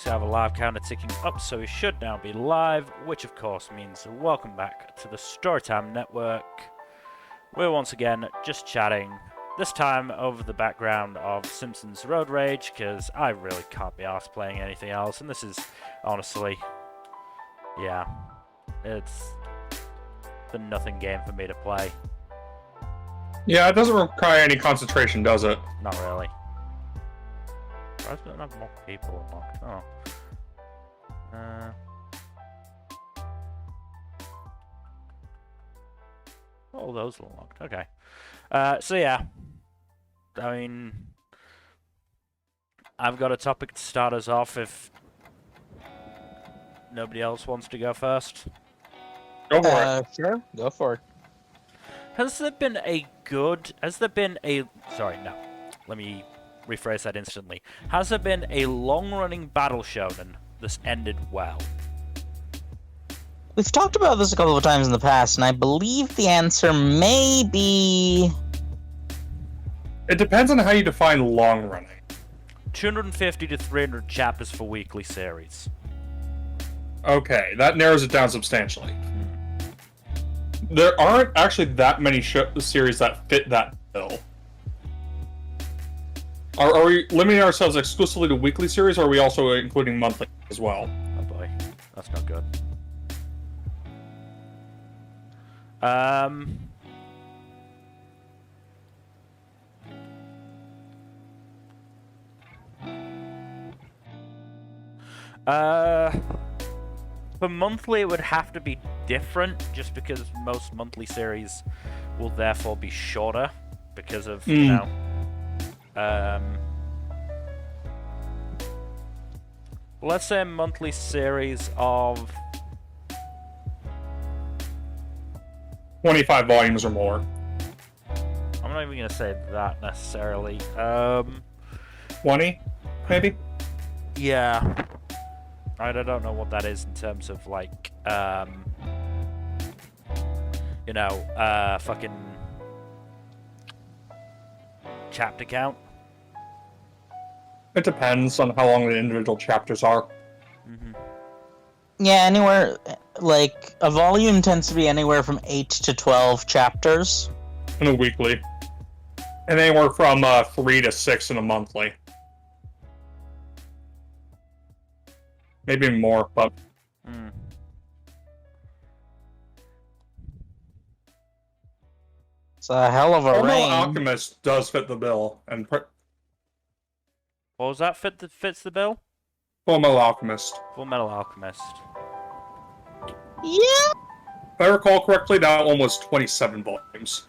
looks to have a live counter ticking up, so we should now be live, which of course means welcome back to the Storytime Network. We're once again just chatting, this time over the background of Simpsons Road Rage, because I really can't be arsed playing anything else, and this is, honestly, yeah, it's the nothing game for me to play. Yeah, it doesn't require any concentration, does it? Not really. Why does it not have more people unlocked? All those are unlocked. Okay. So yeah. I mean, I've got a topic to start us off if nobody else wants to go first. Go for it. Sure, go for it. Sorry, no. Let me rephrase that instantly. Has there been a long-running battle shonen that's ended well? We've talked about this a couple of times in the past, and I believe the answer may be... It depends on how you define long running. 250 to 300 chapters for weekly series. Okay, that narrows it down substantially. There aren't actually that many series that fit that bill. Are we limiting ourselves exclusively to weekly series, or are we also including monthly as well? Oh boy, that's not good. For monthly, it would have to be different, just because most monthly series will therefore be shorter because of, you know, let's say a monthly series of 25 volumes or more. I'm not even gonna say that necessarily. 20, maybe? Yeah. I don't know what that is in terms of, like, you know, fucking chapter count. It depends on how long the individual chapters are. Mm-hmm. Yeah, anywhere... Like, a volume tends to be anywhere from 8 to 12 chapters. In a weekly. And anywhere from 3 to 6 in a monthly. Maybe more, but... It's a hell of a Fullmetal range. Alchemist does fit the bill. And What was that? Fits the bill? Fullmetal Alchemist. Fullmetal Alchemist. Yeah! If I recall correctly, that one was 27 volumes.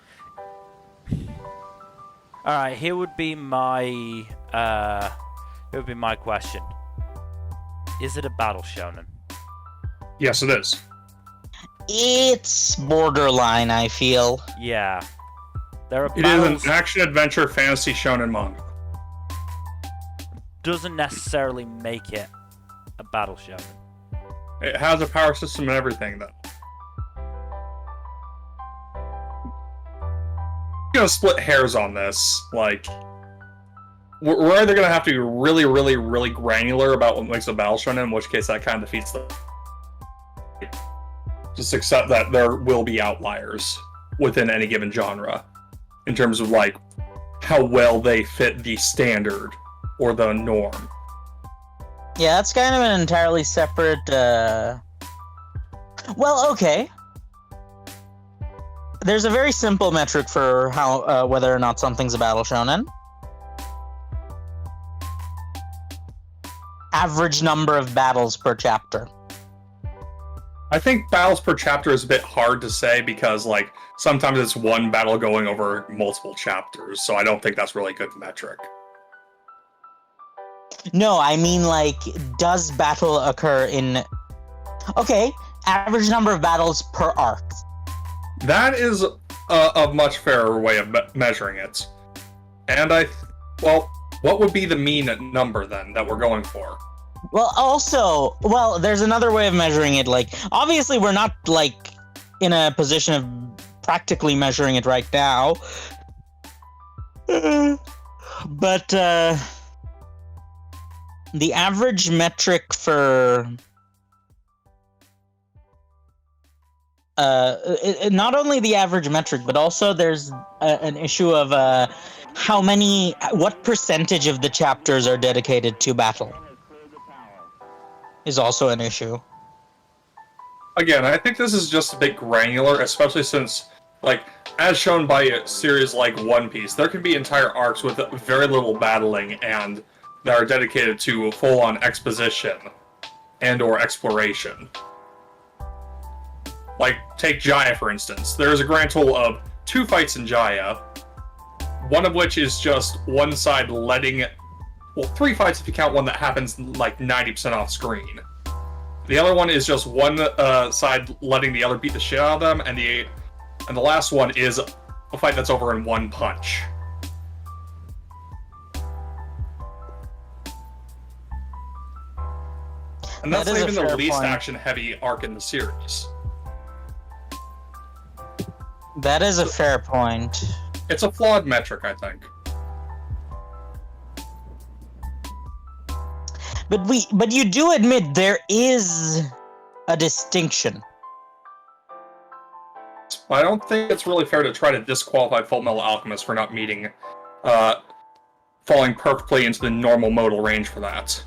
Alright, here would be my question. Is it a battle shonen? Yes, it is. It's borderline, I feel. Yeah. There are It is battles... an action-adventure fantasy shonen manga. Doesn't necessarily make it a battle shonen. It has a power system and everything, though. I'm gonna split hairs on this. Like, we're either gonna have to be really, really, really granular about what makes a battle shonen, in which case that kind of defeats the... Just accept that there will be outliers within any given genre, in terms of, like, how well they fit the standard or the norm. Yeah, that's kind of an entirely separate, Well, okay. There's a very simple metric for how whether or not something's a battle shonen. Average number of battles per chapter. I think battles per chapter is a bit hard to say because, like, sometimes it's one battle going over multiple chapters, so I don't think that's really a good metric. No, I mean, like, does battle occur in... Okay, average number of battles per arc. That is a much fairer way of measuring it. And well, what would be the mean number, then, that we're going for? Well, also, well, there's another way of measuring it. Like, obviously, we're not, like, in a position of practically measuring it right now. But, the average metric for not only the average metric, but also there's an issue of what percentage of the chapters are dedicated to battle is also an issue. Again, I think this is just a bit granular, especially since, like, as shown by a series like One Piece, there can be entire arcs with very little battling and that are dedicated to full-on exposition and/or exploration. Like, take Jaya, for instance. There is a grand total of 2 fights in Jaya, one of which is just one side letting... Well, 3 fights if you count one that happens, like, 90% off screen. The other one is just one side letting the other beat the shit out of them, and the last one is a fight that's over in one punch. And that's not even the least action-heavy arc in the series. That is a fair point. It's a flawed metric, I think. But you do admit there is a distinction. I don't think it's really fair to try to disqualify Full Metal Alchemist for not meeting, falling perfectly into the normal modal range for that.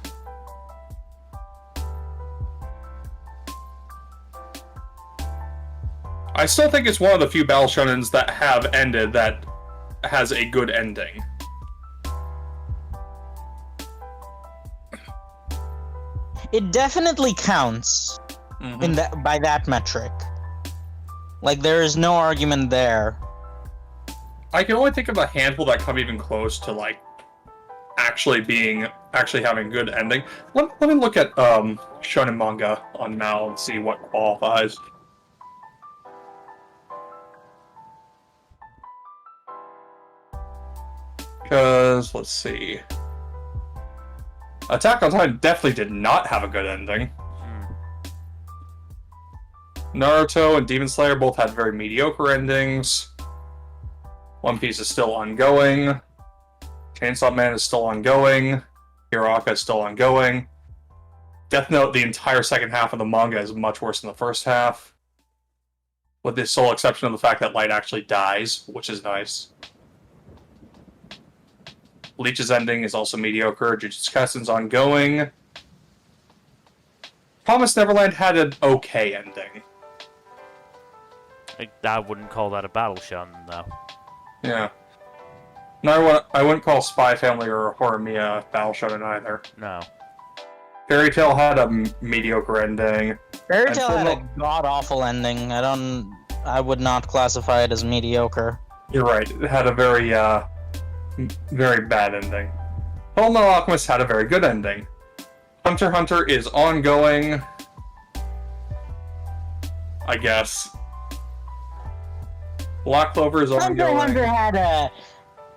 I still think it's one of the few battle shonens that have ended that has a good ending. It definitely counts in by that metric. Like, there is no argument there. I can only think of a handful that come even close to, like, actually having a good ending. Let me look at shonen manga on Mal and see what qualifies. Because, let's see. Attack on Titan definitely did not have a good ending. Naruto and Demon Slayer both had very mediocre endings. One Piece is still ongoing. Chainsaw Man is still ongoing. Hiraka is still ongoing. Death Note, the entire second half of the manga is much worse than the first half. With the sole exception of the fact that Light actually dies, which is nice. Bleach's ending is also mediocre. Jujutsu Kaisen's ongoing. Promised Neverland had an okay ending. I wouldn't call that a battle shonen, though. Yeah. No, I wouldn't call Spy Family or Horimiya battle shonen either. No. Fairy Tail had a mediocre ending. Fairy Tail had a god-awful ending. I would not classify it as mediocre. You're right. It had a very bad ending. Fullmetal Alchemist had a very good ending. Hunter x Hunter is ongoing. I guess. Black Clover is ongoing. Hunter x Hunter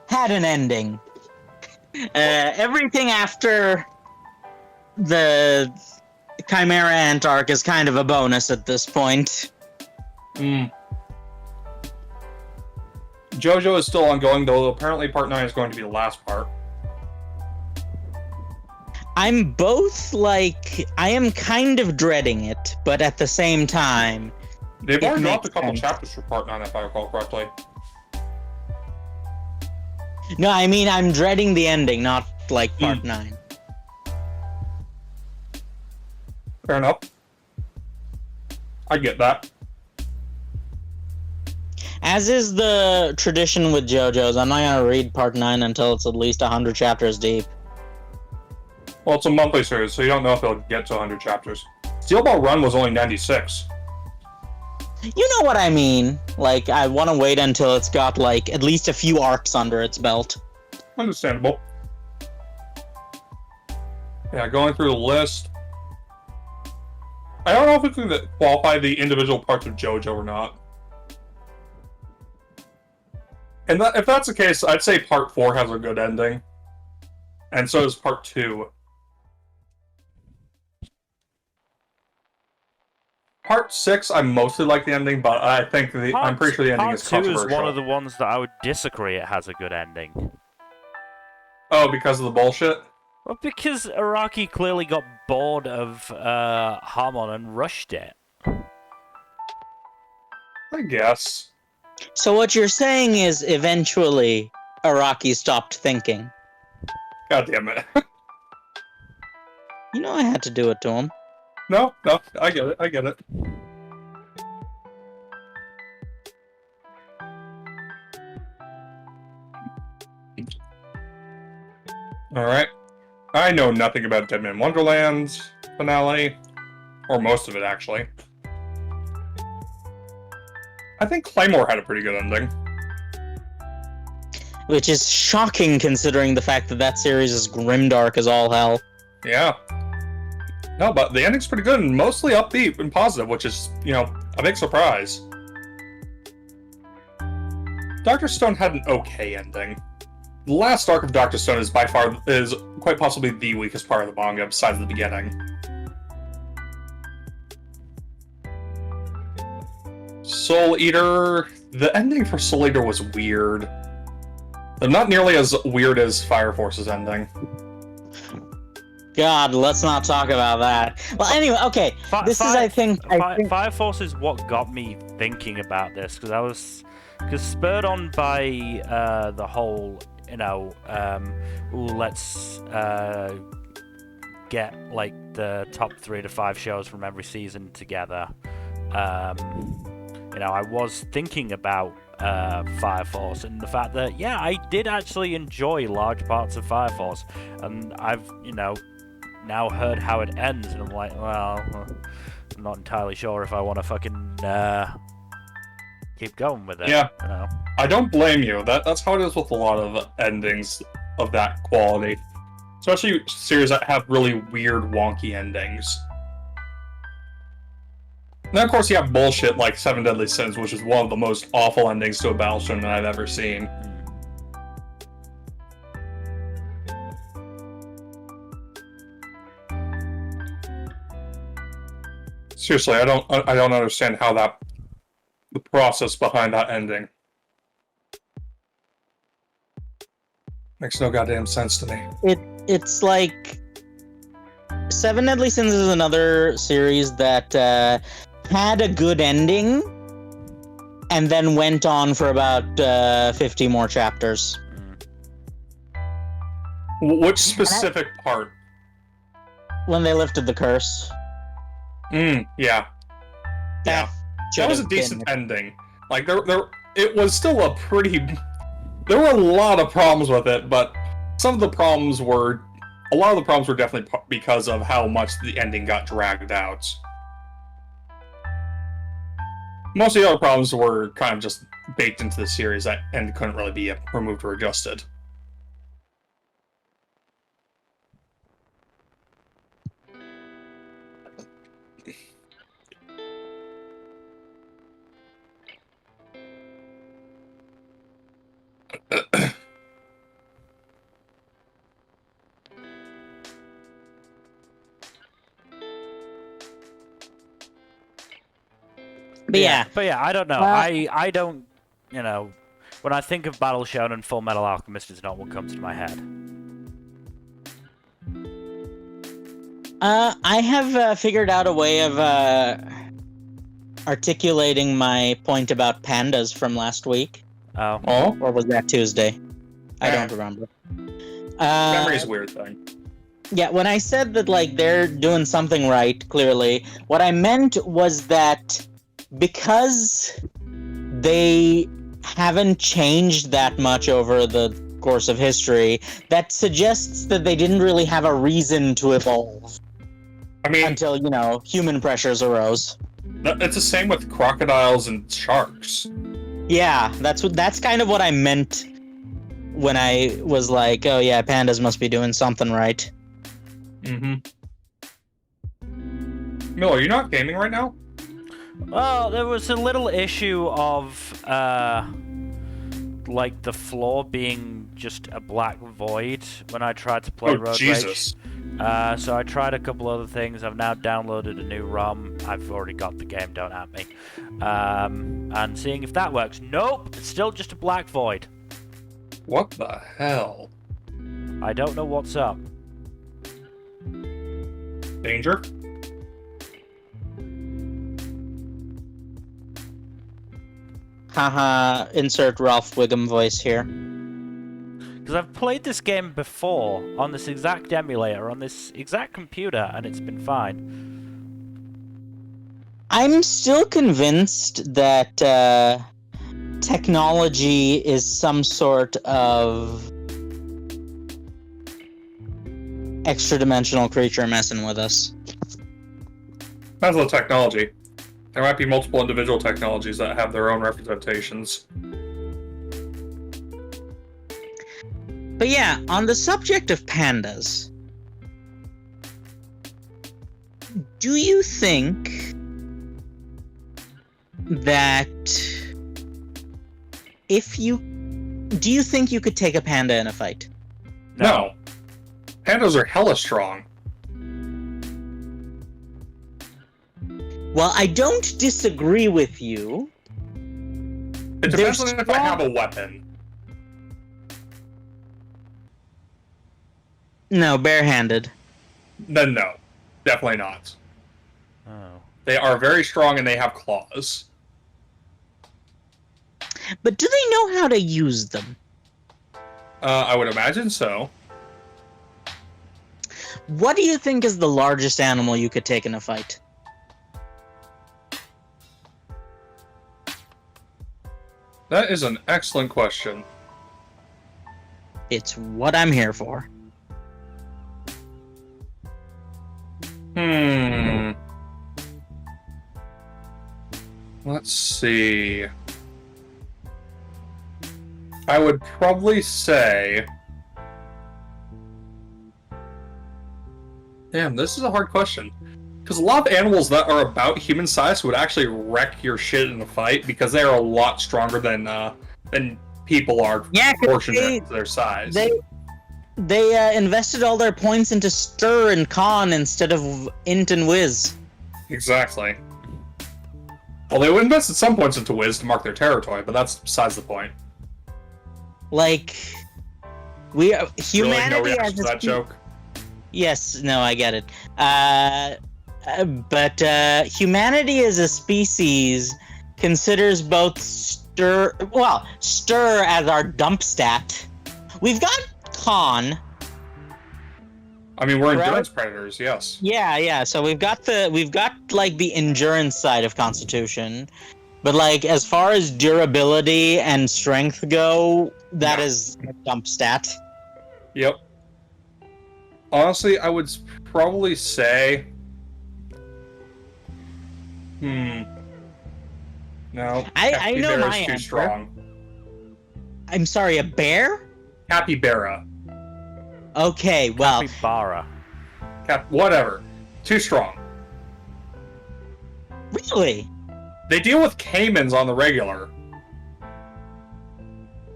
had an ending. Everything after the Chimera Ant arc is kind of a bonus at this point. JoJo is still ongoing, though apparently Part 9 is going to be the last part. I'm both, like, I am kind of dreading it, but at the same time... They've already dropped a couple chapters for Part 9, if I recall correctly. No, I mean, I'm dreading the ending, not, like, Part 9. Fair enough. I get that. As is the tradition with JoJo's, I'm not gonna read Part 9 until it's at least 100 chapters deep. Well, it's a monthly series, so you don't know if it'll get to 100 chapters. Steel Ball Run was only 96. You know what I mean. Like, I want to wait until it's got, like, at least a few arcs under its belt. Understandable. Yeah, going through the list. I don't know if we can qualify the individual parts of JoJo or not. And if that's the case, I'd say Part 4 has a good ending. And so does Part 2. Part 6, I mostly like the ending, but I think I'm pretty sure the ending is controversial. Part 2 is one of the ones that I would disagree it has a good ending. Oh, because of the bullshit? Well, because Araki clearly got bored of Harmon and rushed it. I guess. So what you're saying is eventually Araki stopped thinking. God damn it. You know I had to do it to him. No, I get it. Alright. I know nothing about Dead Man Wonderland's finale. Or most of it, actually. I think Claymore had a pretty good ending. Which is shocking considering the fact that that series is grimdark as all hell. Yeah. No, but the ending's pretty good and mostly upbeat and positive, which is, a big surprise. Dr. Stone had an okay ending. The last arc of Dr. Stone is quite possibly the weakest part of the manga, besides the beginning. Soul Eater... The ending for Soul Eater was weird. Not nearly as weird as Fire Force's ending. God, let's not talk about that. Well, anyway, okay. I think Fire Force is what got me thinking about this, because spurred on by the whole, let's get like the top 3 to 5 shows from every season together. I was thinking about Fire Force and the fact that I did actually enjoy large parts of Fire Force, and I've now heard how it ends, and I'm like, well, I'm not entirely sure if I want to fucking keep going with it. Yeah, I don't blame you. That's how it is with a lot of endings of that quality, especially series that have really weird, wonky endings. And then, of course, you have bullshit like Seven Deadly Sins, which is one of the most awful endings to a battle shonen I've ever seen. Seriously, I don't understand how the process behind that ending makes no goddamn sense to me. It's like Seven Deadly Sins is another series that had a good ending and then went on for about 50 more chapters. Which specific part? When they lifted the curse. Yeah. That was a decent ending. Like it was still a pretty. There were a lot of problems with it, but a lot of the problems were definitely because of how much the ending got dragged out. Most of the other problems were kind of just baked into the series and couldn't really be removed or adjusted. But yeah, I don't know. I don't, when I think of Battle Shonen, Full Metal Alchemist is not what comes to my head. I have figured out a way of articulating my point about pandas from last week. Oh? Or was that Tuesday? I don't remember. Memory's a weird thing. Yeah, when I said that, like, they're doing something right, clearly, what I meant was that because they haven't changed that much over the course of history, that suggests that they didn't really have a reason to evolve. I mean, until, human pressures arose. It's the same with crocodiles and sharks. Yeah, that's kind of what I meant when I was like, oh yeah, pandas must be doing something right. Mm-hmm. Miller, are you not gaming right now? Well, there was a little issue of, like, the floor being just a black void when I tried to play Road Jesus. Rage. So I tried a couple other things. I've now downloaded a new ROM. I've already got the game, don't at me. And seeing if that works. Nope, it's still just a black void. What the hell? I don't know what's up. Danger? Haha, insert Ralph Wiggum voice here. Because I've played this game before on this exact emulator, on this exact computer, and it's been fine. I'm still convinced that technology is some sort of extra-dimensional creature messing with us. Depends on the technology. There might be multiple individual technologies that have their own representations. But yeah, on the subject of pandas, do you think that do you think you could take a panda in a fight? No. Pandas are hella strong. Well, I don't disagree with you. It depends on if I have a weapon. No, barehanded. Then no. Definitely not. Oh. They are very strong and they have claws. But do they know how to use them? I would imagine so. What do you think is the largest animal you could take in a fight? That is an excellent question. It's what I'm here for. Let's see. I would probably say... Damn, this is a hard question. Because a lot of animals that are about human size would actually wreck your shit in a fight because they are a lot stronger than people are. Yeah, proportionate to their size. They invested all their points into Stir and Con instead of Int and Wiz. Exactly. Well, they would invest some points into Wiz to mark their territory, but that's besides the point. Like, humanity really, no reaction as to that joke? Yes, no, I get it. But humanity as a species considers both Stir as our dump stat. We've got Con. I mean, we're Right? endurance predators, yes. Yeah. So we've got like the endurance side of Constitution, but like as far as durability and strength go, that is a dump stat. Yep. Honestly, I would probably say... No. I know Capybara's my too answer. strong. I'm sorry, a bear? Capybara. Okay, well, Capybara. Whatever. Too strong. really? They deal with caimans on the regular.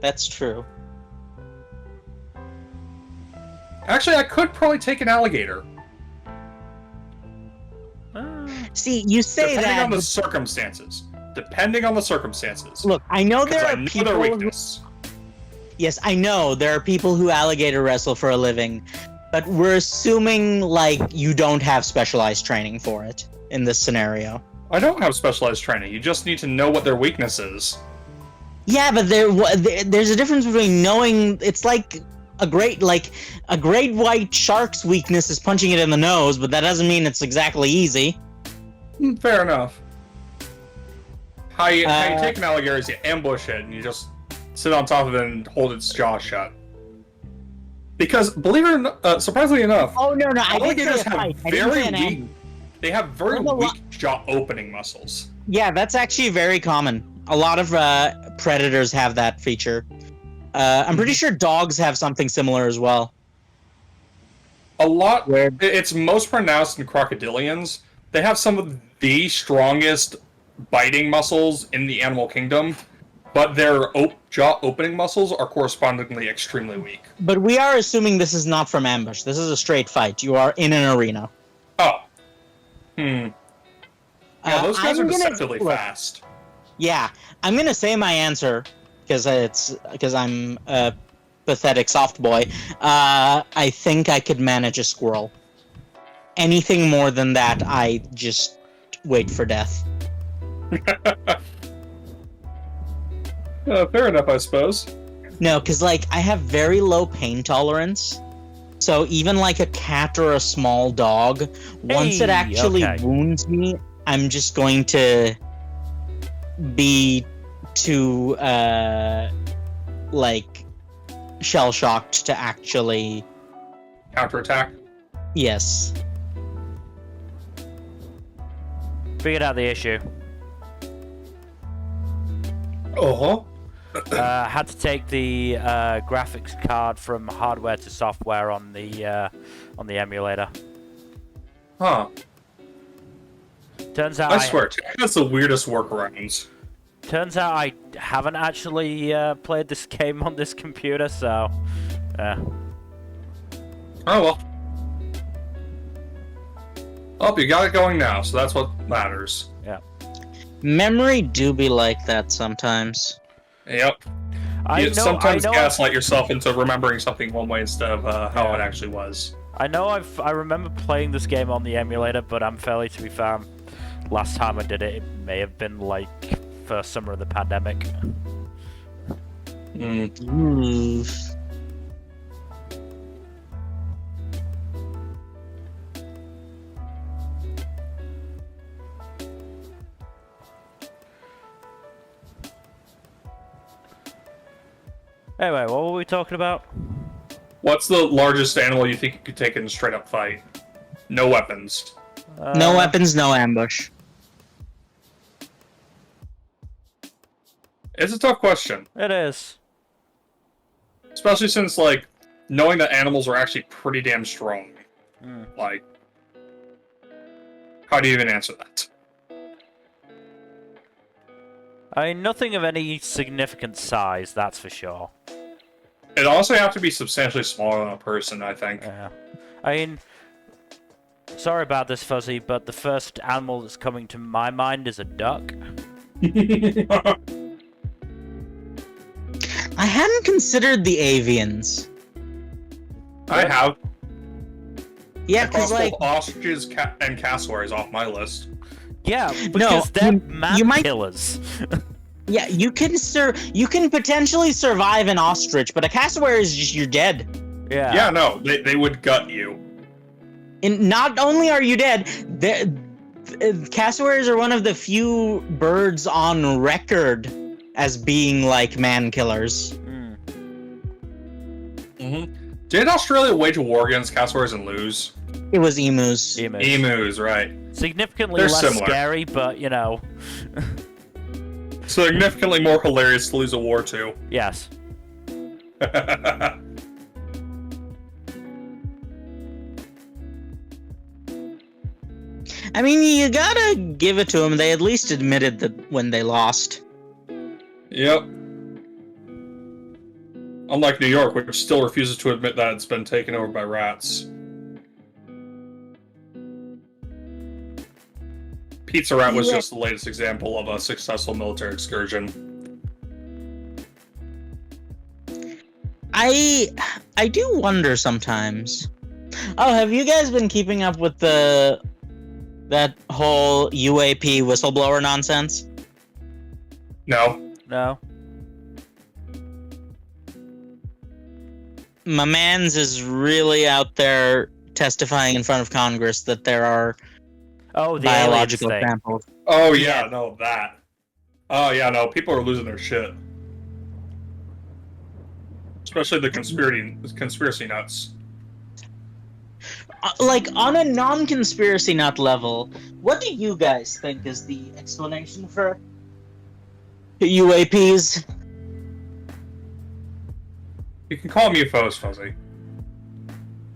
That's true. Actually, I could probably take an alligator. See, you say Depending that. on the circumstances. Depending on the circumstances. Look, I know there Because are I know people. their weakness. Yes, I know there are people who alligator wrestle for a living, but we're assuming like you don't have specialized training for it in this scenario. I don't have specialized training. You just need to know what their weakness is. Yeah, but there's a difference between knowing. It's like a great white shark's weakness is punching it in the nose, but that doesn't mean it's exactly easy. Fair enough. How you take an alligator is you ambush it and you just sit on top of it and hold its jaw shut. Because, believe it or not, surprisingly enough, Oh no, I didn't alligators say a have fight. I didn't say very an weak. ambush. They have very There's a lot- weak jaw opening muscles. Yeah, that's actually very common. A lot of predators have that feature. I'm pretty sure dogs have something similar as well. A lot. Where- It's most pronounced in crocodilians. They have some of the strongest biting muscles in the animal kingdom, but their jaw opening muscles are correspondingly extremely weak. But we are assuming this is not from ambush. This is a straight fight. You are in an arena. Oh. Yeah, those guys are I'm gonna- deceptively look, fast. Yeah, I'm gonna say my answer because I'm a pathetic soft boy. I think I could manage a squirrel. anything more than that, I just wait for death. Fair enough, I suppose. No, because, like, I have very low pain tolerance. So even, like, a cat or a small dog, once it actually wounds me, I'm just going to be too, like, shell-shocked to actually... Counterattack? Yes. Figured out the issue. Uh-huh. Had to take the graphics card from hardware to software on the emulator. Huh. Turns out I swear, that's the weirdest workarounds. Turns out I haven't actually played this game on this computer, so Oh well. Oh, you got it going now, so that's what matters. yeah. Memory do be like that sometimes. Yep. You sometimes gaslight yourself into remembering something one way instead of how it actually was. I remember playing this game on the emulator, but I'm fairly, to be fair, last time I did it, it may have been like first summer of the pandemic. Anyway, what were we talking about? What's the largest animal you think you could take in a straight-up fight? No weapons. No weapons, no ambush. It's a tough question. It is. Especially since, like, knowing that animals are actually pretty damn strong. Like, how do you even answer that? I mean, nothing of any significant size, that's for sure. It'd also have to be substantially smaller than a person, I think. Yeah. I mean, sorry about this, Fuzzy, but the first animal that's coming to my mind is a duck. I hadn't considered the avians. I have. Yeah, because, like... both ostriches and cassowaries off my list. Yeah, because they're man-killers. Yeah, you can potentially survive an ostrich, but a cassowary is just, you're dead. Yeah. Yeah, no, they would gut you. And not only are you dead, cassowaries are one of the few birds on record as being, like, man-killers. Did Australia wage a war against cassowaries and lose? It was emus. Emus, right. Significantly less scary, but, you know... Significantly more hilarious to lose a war to. Yes. I mean, you gotta give it to them. They at least admitted that when they lost. Yep. Unlike New York, which still refuses to admit that it's been taken over by rats. Pizza Rat was just the latest example of a successful military excursion. I do wonder sometimes. Oh, have you guys been keeping up with that whole UAP whistleblower nonsense? No. No. My man's is really out there testifying in front of Congress that there are biological samples. Oh yeah, no, that. Oh yeah, no, people are losing their shit. Especially the conspiracy nuts. Like, on a non-conspiracy nut level, what do you guys think is the explanation for UAPs? You can call them UFOs, Fuzzy.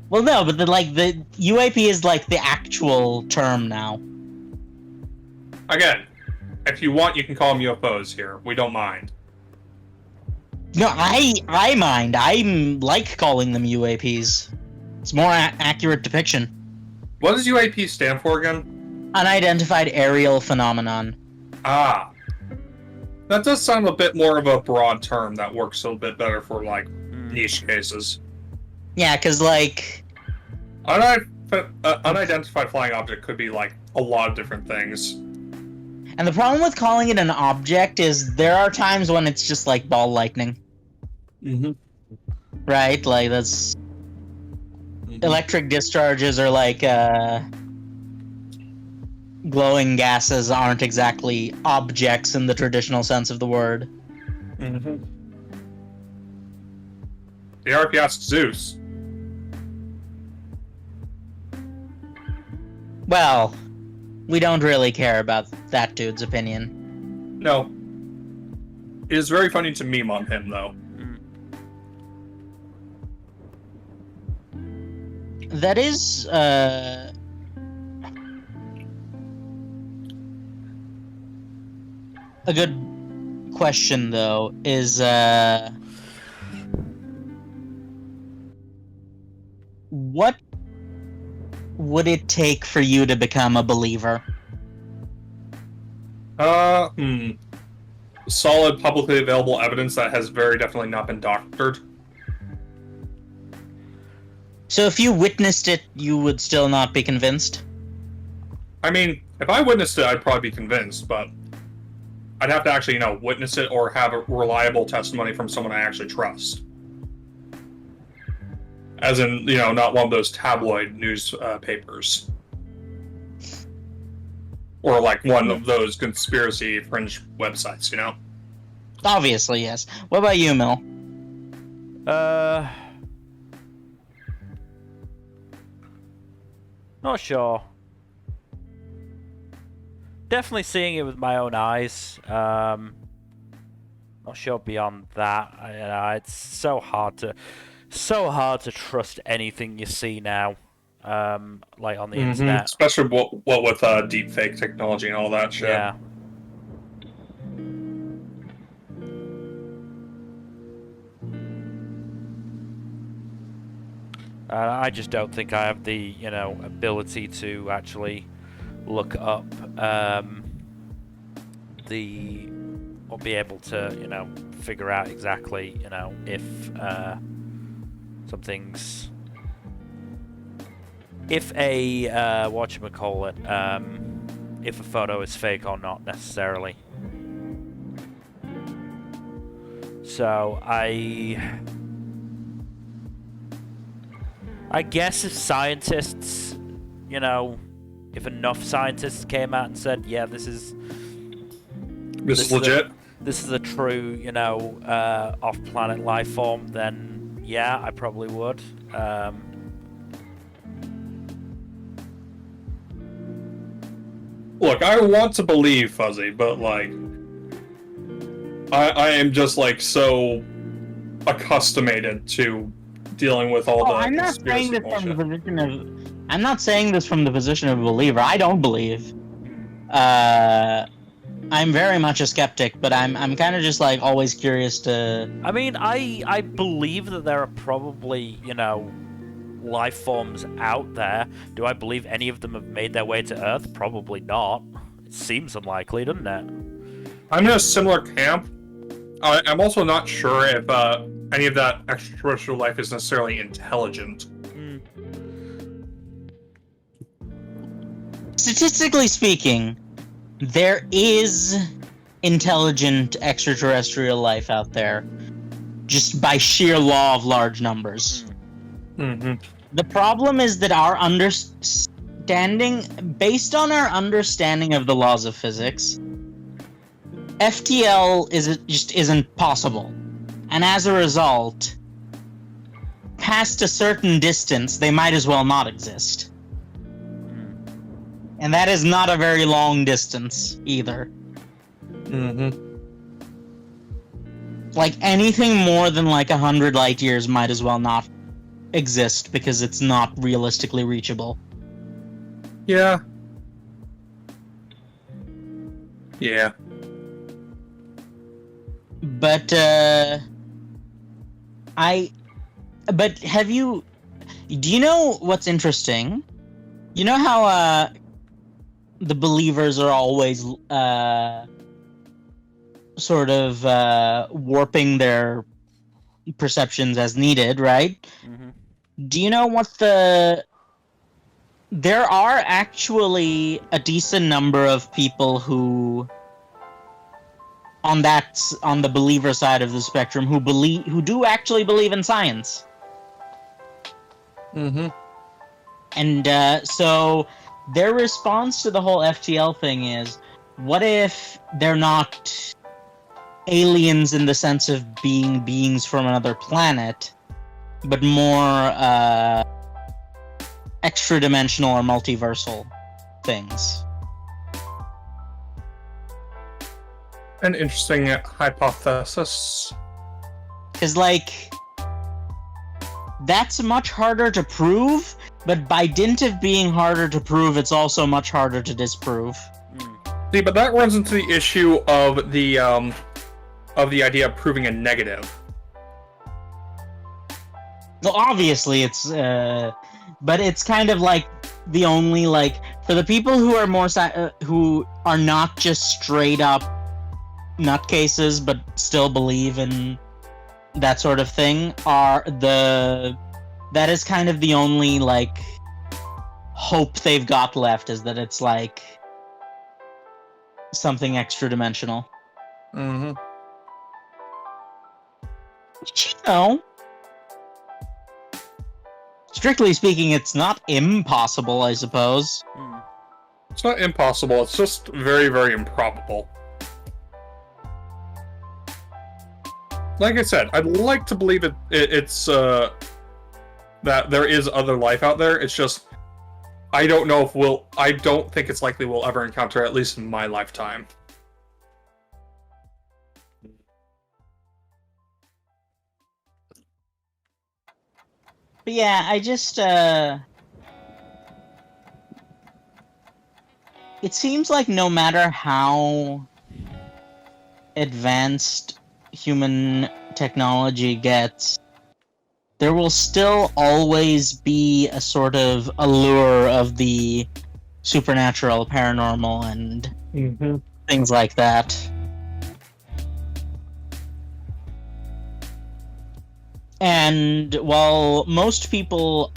Well, no, but the UAP is like the actual term now. Again, if you want, you can call them UFOs here. We don't mind. No, I mind. I like calling them UAPs. It's more accurate depiction. What does UAP stand for again? Unidentified aerial phenomenon. Ah. That does sound a bit more of a broad term that works a bit better for, like, niche cases. Yeah, because, like... unidentified flying object could be like a lot of different things. And the problem with calling it an object is there are times when it's just like ball lightning. Mm-hmm. Right? Like, that's... Electric discharges are like, glowing gases aren't exactly objects in the traditional sense of the word. Mm-hmm. The RP asked Zeus. Well, we don't really care about that dude's opinion. No. It is very funny to meme on him, though. That is, a good question, though, is, what would it take for you to become a believer? Solid, publicly available evidence that has very definitely not been doctored. So if you witnessed it, you would still not be convinced? I mean, if I witnessed it, I'd probably be convinced, but I'd have to actually, witness it or have a reliable testimony from someone I actually trust. As in, not one of those tabloid newspapers. Or like one of those conspiracy fringe websites, Obviously, yes. What about you, Mil? Not sure. Definitely seeing it with my own eyes. Not sure beyond that. It's so hard to trust anything you see now. Like on the internet. Especially what with deepfake technology and all that shit. Yeah. I just don't think I have the, ability to actually look up or be able to, figure out exactly, if something's... If a, if a photo is fake or not, necessarily. So, I guess if scientists, if enough scientists came out and said, yeah, this is legit. This is a true, off-planet life form, then yeah, I probably would. Look, I want to believe Fuzzy, but like, I am just like so accustomed to dealing with all the. I'm not saying this from the position of. I'm not saying this from the position of a believer. I don't believe. I'm very much a skeptic, but I'm kind of just like always curious to. I mean, I believe that there are probably, life forms out there. Do I believe any of them have made their way to Earth? Probably not. It seems unlikely, doesn't it? I'm in a similar camp. I'm also not sure if any of that extraterrestrial life is necessarily intelligent. Statistically speaking, there is intelligent extraterrestrial life out there, just by sheer law of large numbers. Mm-hmm. The problem is that our understanding, based on our understanding of the laws of physics, FTL just isn't possible. And as a result, past a certain distance, they might as well not exist. And that is not a very long distance, either. Mm-hmm. Like, anything more than like 100 light years might as well not exist, because it's not realistically reachable. Yeah. Yeah. But, But have you... Do you know what's interesting? You know how, the believers are always, sort of, warping their perceptions as needed, right? Mm-hmm. Do you know what the there are actually a decent number of people who, on the believer side of the spectrum, who do actually believe in science. Mm-hmm. And so their response to the whole FTL thing is, what if they're not aliens in the sense of being beings from another planet, but more extra-dimensional or multiversal things? An interesting hypothesis. Because, like, that's much harder to prove, but by dint of being harder to prove, it's also much harder to disprove. See, but that runs into the issue of the idea of proving a negative. Well, obviously, it's, but it's kind of like the only, like, for the people who are more, who are not just straight up nutcases, but still believe in that sort of thing, that is kind of the only, like, hope they've got left, is that it's, like, something extra-dimensional. Mm-hmm. Which, you know, strictly speaking, it's not impossible, I suppose. It's not impossible, it's just very, very improbable. Like I said, I'd like to believe it's that there is other life out there. It's just I don't think it's likely we'll ever encounter, at least in my lifetime. But yeah, I just, it seems like no matter how advanced human technology gets, there will still always be a sort of allure of the supernatural, paranormal, and things like that. And while most people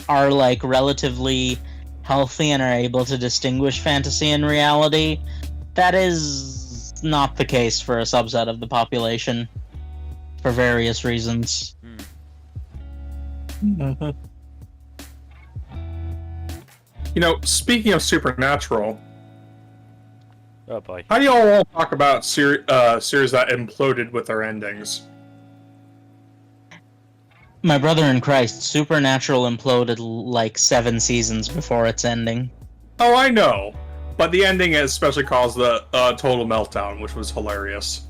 are, like, relatively healthy and are able to distinguish fantasy and reality, that is not the case for a subset of the population, for various reasons. You know, speaking of supernatural, Oh boy. how do y'all all talk about series that imploded with their endings? My brother in Christ, Supernatural imploded like 7 seasons before its ending. Oh, I know. But the ending especially caused the total meltdown, which was hilarious.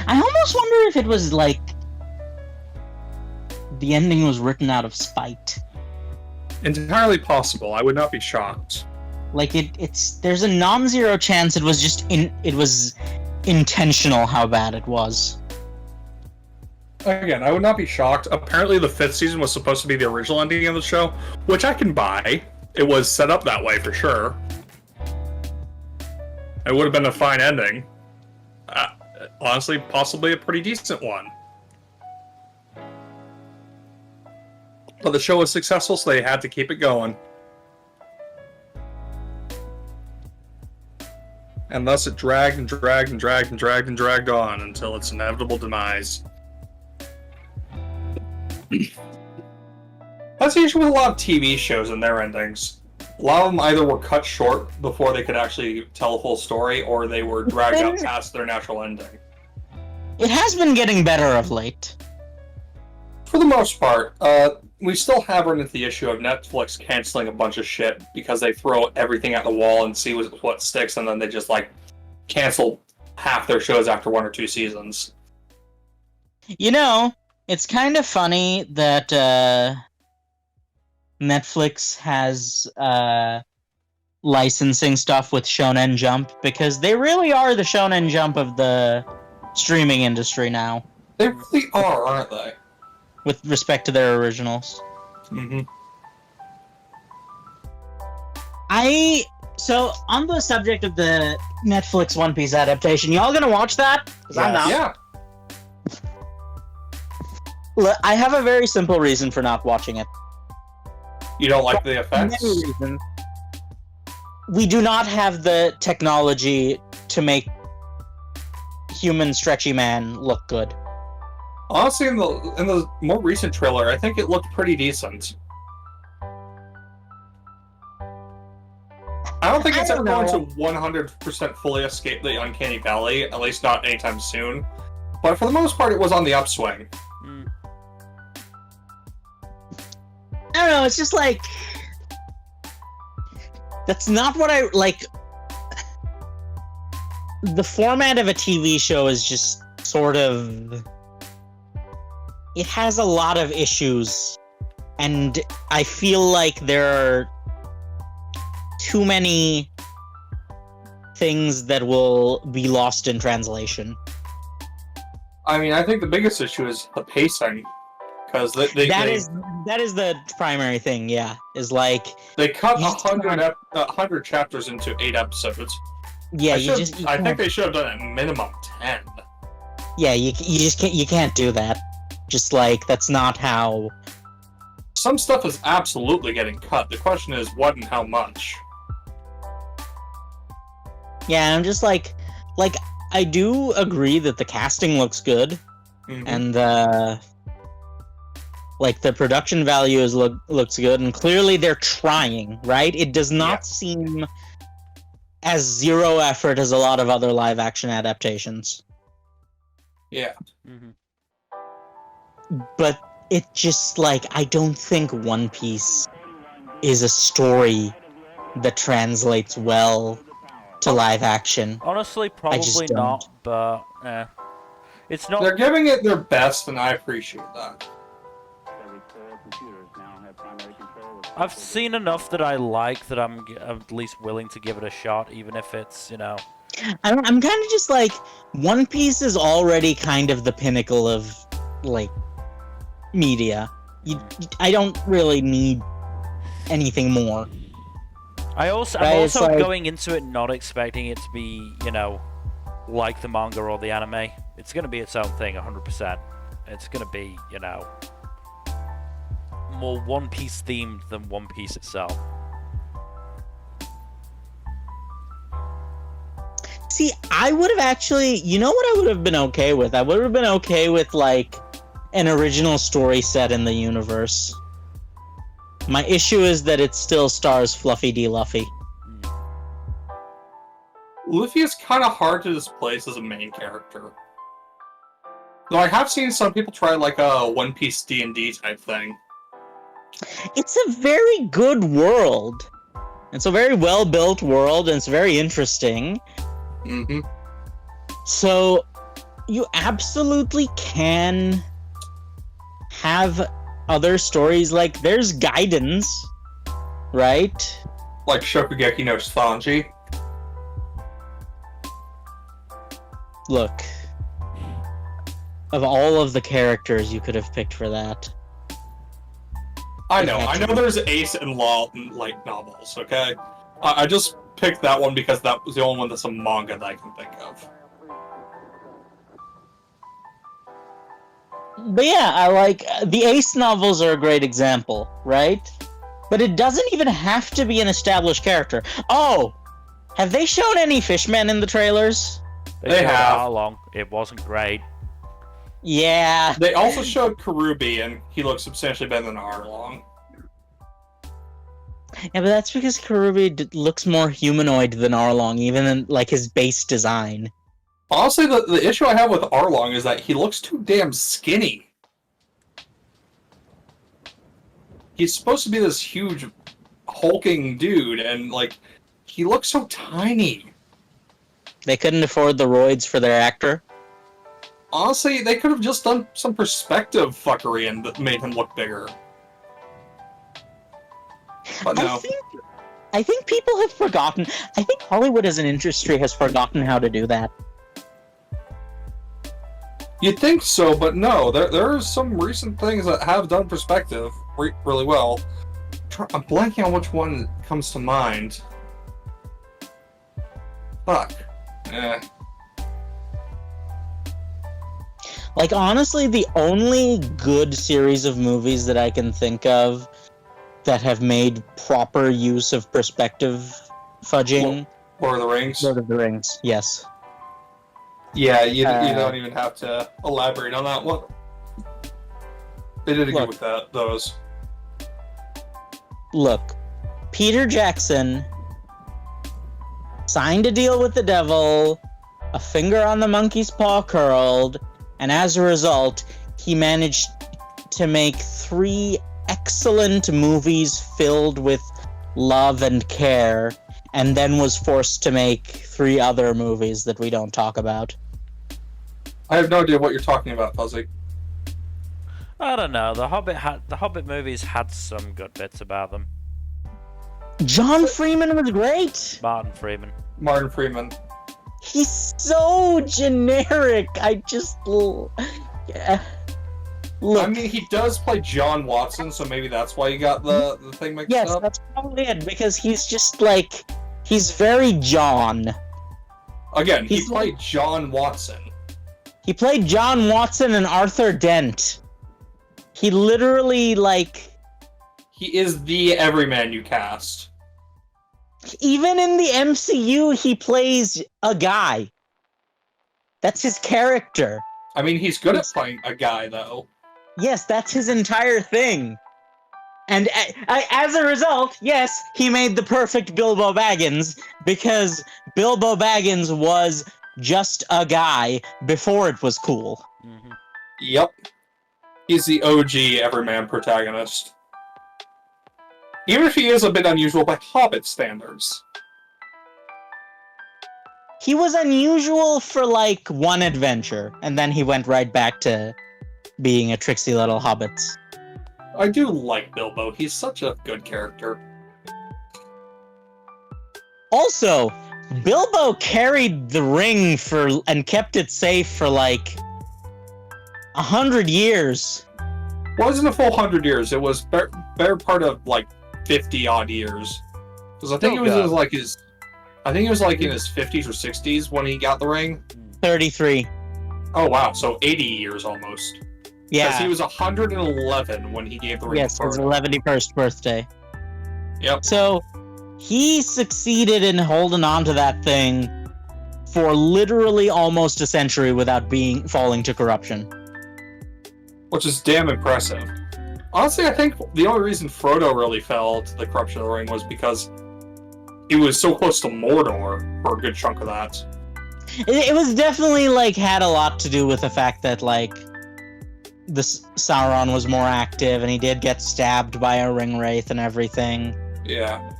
I almost wonder if it was like the ending was written out of spite. Entirely possible. I would not be shocked. Like it's there's a non-zero chance it was just it was intentional how bad it was. Again, I would not be shocked. Apparently the 5th season was supposed to be the original ending of the show, which I can buy. It was set up that way for sure. It would have been a fine ending. Honestly, possibly a pretty decent one. But the show was successful, so they had to keep it going. And thus it dragged and dragged and dragged and dragged and dragged on until its inevitable demise. That's usually with a lot of TV shows and their endings. A lot of them either were cut short before they could actually tell a full story, or they were dragged out past their natural ending. It has been getting better of late. For the most part, we still have run into the issue of Netflix canceling a bunch of shit because they throw everything at the wall and see what sticks, and then they just, like, cancel half their shows after 1 or 2 seasons. You know, it's kind of funny that Netflix has licensing stuff with Shonen Jump, because they really are the Shonen Jump of the streaming industry now. They really are, aren't they? With respect to their originals. Mm-hmm. So, on the subject of the Netflix One Piece adaptation, y'all gonna watch that? Because I'm not. Yeah. I have a very simple reason for not watching it. You don't like the For effects? many reasons. We do not have the technology to make human stretchy man look good. Honestly, in the more recent trailer, I think it looked pretty decent. I don't think it's ever going to 100% fully escape the Uncanny Valley, at least not anytime soon. But for the most part, it was on the upswing. I don't know, it's just like... That's not what I... Like... The format of a TV show is just sort of... It has a lot of issues. And I feel like there are too many things that will be lost in translation. I mean, I think the biggest issue is the pacing. Because That is the primary thing, yeah. Is like... They cut 100 chapters into 8 episodes. Yeah, I think they should have done at minimum 10. Yeah, you just can't do that. Just like, that's not how... Some stuff is absolutely getting cut. The question is what and how much. Yeah, I'm just like, I do agree that the casting looks good, and like the production value looks good, and clearly they're trying, right? It does not seem as zero effort as a lot of other live action adaptations. Yeah. But it just like, I don't think One Piece is a story that translates well to live action. Honestly, probably not, but it's not. They're giving it their best, and I appreciate that. I've seen enough that I like that I'm at least willing to give it a shot, even if it's, you know. I'm kind of just like, One Piece is already kind of the pinnacle of like media. I don't really need anything more. I'm also like, going into it not expecting it to be, you know, like the manga or the anime. It's going to be its own thing, 100%. It's going to be, you know, more One Piece themed than One Piece itself. See, I would have actually, you know what I would have been okay with? I would have been okay with, like, an original story set in the universe. My issue is that it still stars Fluffy D. Luffy. Luffy is kind of hard to displace as a main character. Though I have seen some people try like a One Piece D&D type thing. It's a very good world. It's a very well-built world, and it's very interesting. So, you absolutely can have other stories, like, there's Guidance, right? Like Shokugeki no Sanji. Look, of all of the characters you could have picked for that. I know there's Ace and Law like novels, okay? I just picked that one because that was the only one that's a manga that I can think of. But yeah, I like the Ace novels are a great example, right? But it doesn't even have to be an established character. Oh, have they shown any Fishmen in the trailers? They have. How long? It wasn't great. Yeah. They also showed Karubi, and he looks substantially better than Arlong. Yeah, but that's because Karubi looks more humanoid than Arlong, even in like his base design. Honestly, the issue I have with Arlong is that he looks too damn skinny. He's supposed to be this huge, hulking dude, and like, he looks so tiny. They couldn't afford the roids for their actor. Honestly, they could have just done some perspective fuckery and made him look bigger. But no. I think people have forgotten. I think Hollywood as an industry has forgotten how to do that. You'd think so, but no. There are some recent things that have done perspective really well. I'm blanking on which one comes to mind. Fuck. Like, honestly, the only good series of movies that I can think of that have made proper use of perspective fudging. Lord of the Rings. Lord of the Rings, yes. Yeah, you don't even have to elaborate on that one. They did good with those. Look, Peter Jackson signed a deal with the devil, a finger on the monkey's paw curled, and as a result, he managed to make 3 excellent movies filled with love and care, and then was forced to make 3 other movies that we don't talk about. I have no idea what you're talking about, Fuzzy. I don't know. The Hobbit movies had some good bits about them. John Freeman was great. Martin Freeman. He's so generic. I just yeah. Look. I mean, he does play John Watson, so maybe that's why you got the thing mixed up. Yes, that's probably it, because he's just like, he's very John. Again, he played John Watson. He played John Watson and Arthur Dent. He literally, like... He is the everyman you cast. Even in the MCU, he plays a guy. That's his character. I mean, he's good at playing a guy, though. Yes, that's his entire thing. And as a result, yes, he made the perfect Bilbo Baggins, because Bilbo Baggins was just a guy before it was cool. Mm-hmm. Yep. He's the OG everyman protagonist. Even if he is a bit unusual by Hobbit standards. He was unusual for, like, one adventure, and then he went right back to being a tricksy little hobbit. I do like Bilbo. He's such a good character. Also, Bilbo carried the ring and kept it safe for, like, 100 years. Wasn't a full 100 years. It was better part of, like, 50-odd years. Because I think it was like his... I think it was like in his 50s or 60s when he got the ring. 33. Oh, wow. So 80 years almost. Yeah. Because he was 111 when he gave the ring. Yes, his 111st birthday. Yep. So, he succeeded in holding on to that thing for literally almost a century without falling to corruption. Which is damn impressive. Honestly, I think the only reason Frodo really fell to the corruption of the ring was because he was so close to Mordor for a good chunk of that. It was definitely, like, had a lot to do with the fact that, like, Sauron was more active, and he did get stabbed by a ring wraith and everything. Yeah.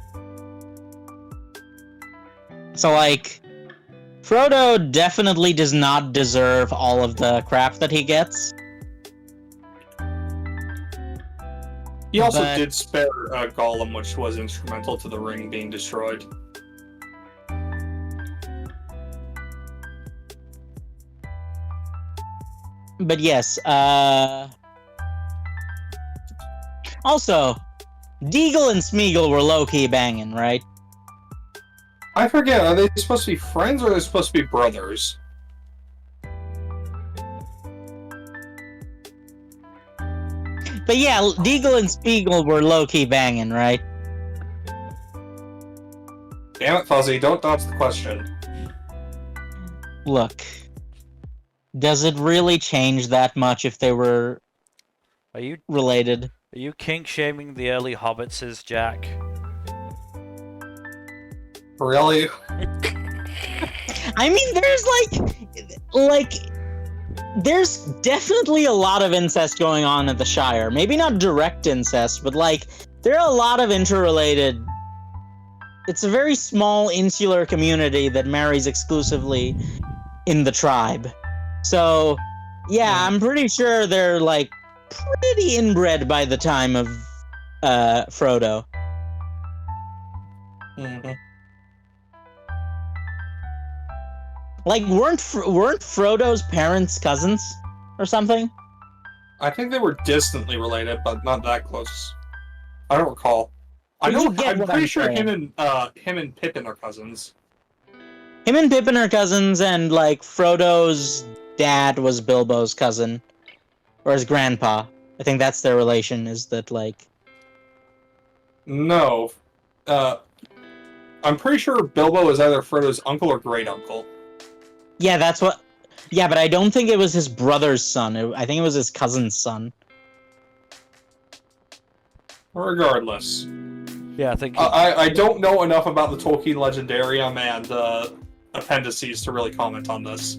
So, like, Frodo definitely does not deserve all of the crap that he gets. He also did spare Gollum, which was instrumental to the ring being destroyed. But yes, also, Deagle and Smeagol were low-key banging, right? I forget, are they supposed to be friends or are they supposed to be brothers? But yeah, Deagle and Smeagol were low-key banging, right? Damn it, Fuzzy, don't dodge the question. Look, does it really change that much if they were related? Are you kink-shaming the early hobbitses, Jack? Really? I mean, there's definitely a lot of incest going on at the Shire. Maybe not direct incest, but, like, there are a lot of interrelated... It's a very small, insular community that marries exclusively in the tribe. So, yeah, I'm pretty sure they're, like, pretty inbred by the time of Frodo. Mm-hmm. Like, weren't Frodo's parents cousins or something? I think they were distantly related, but not that close. I don't recall. I'm pretty sure him and Pippin are cousins. Him and Pippin are cousins, and, like, Frodo's dad was Bilbo's cousin. Or his grandpa. I think that's their relation, is that, like... No. I'm pretty sure Bilbo is either Frodo's uncle or great uncle. Yeah, that's what. Yeah, but I don't think it was his brother's son. I think it was his cousin's son. Regardless. Yeah, I think. I don't know enough about the Tolkien Legendarium and appendices to really comment on this.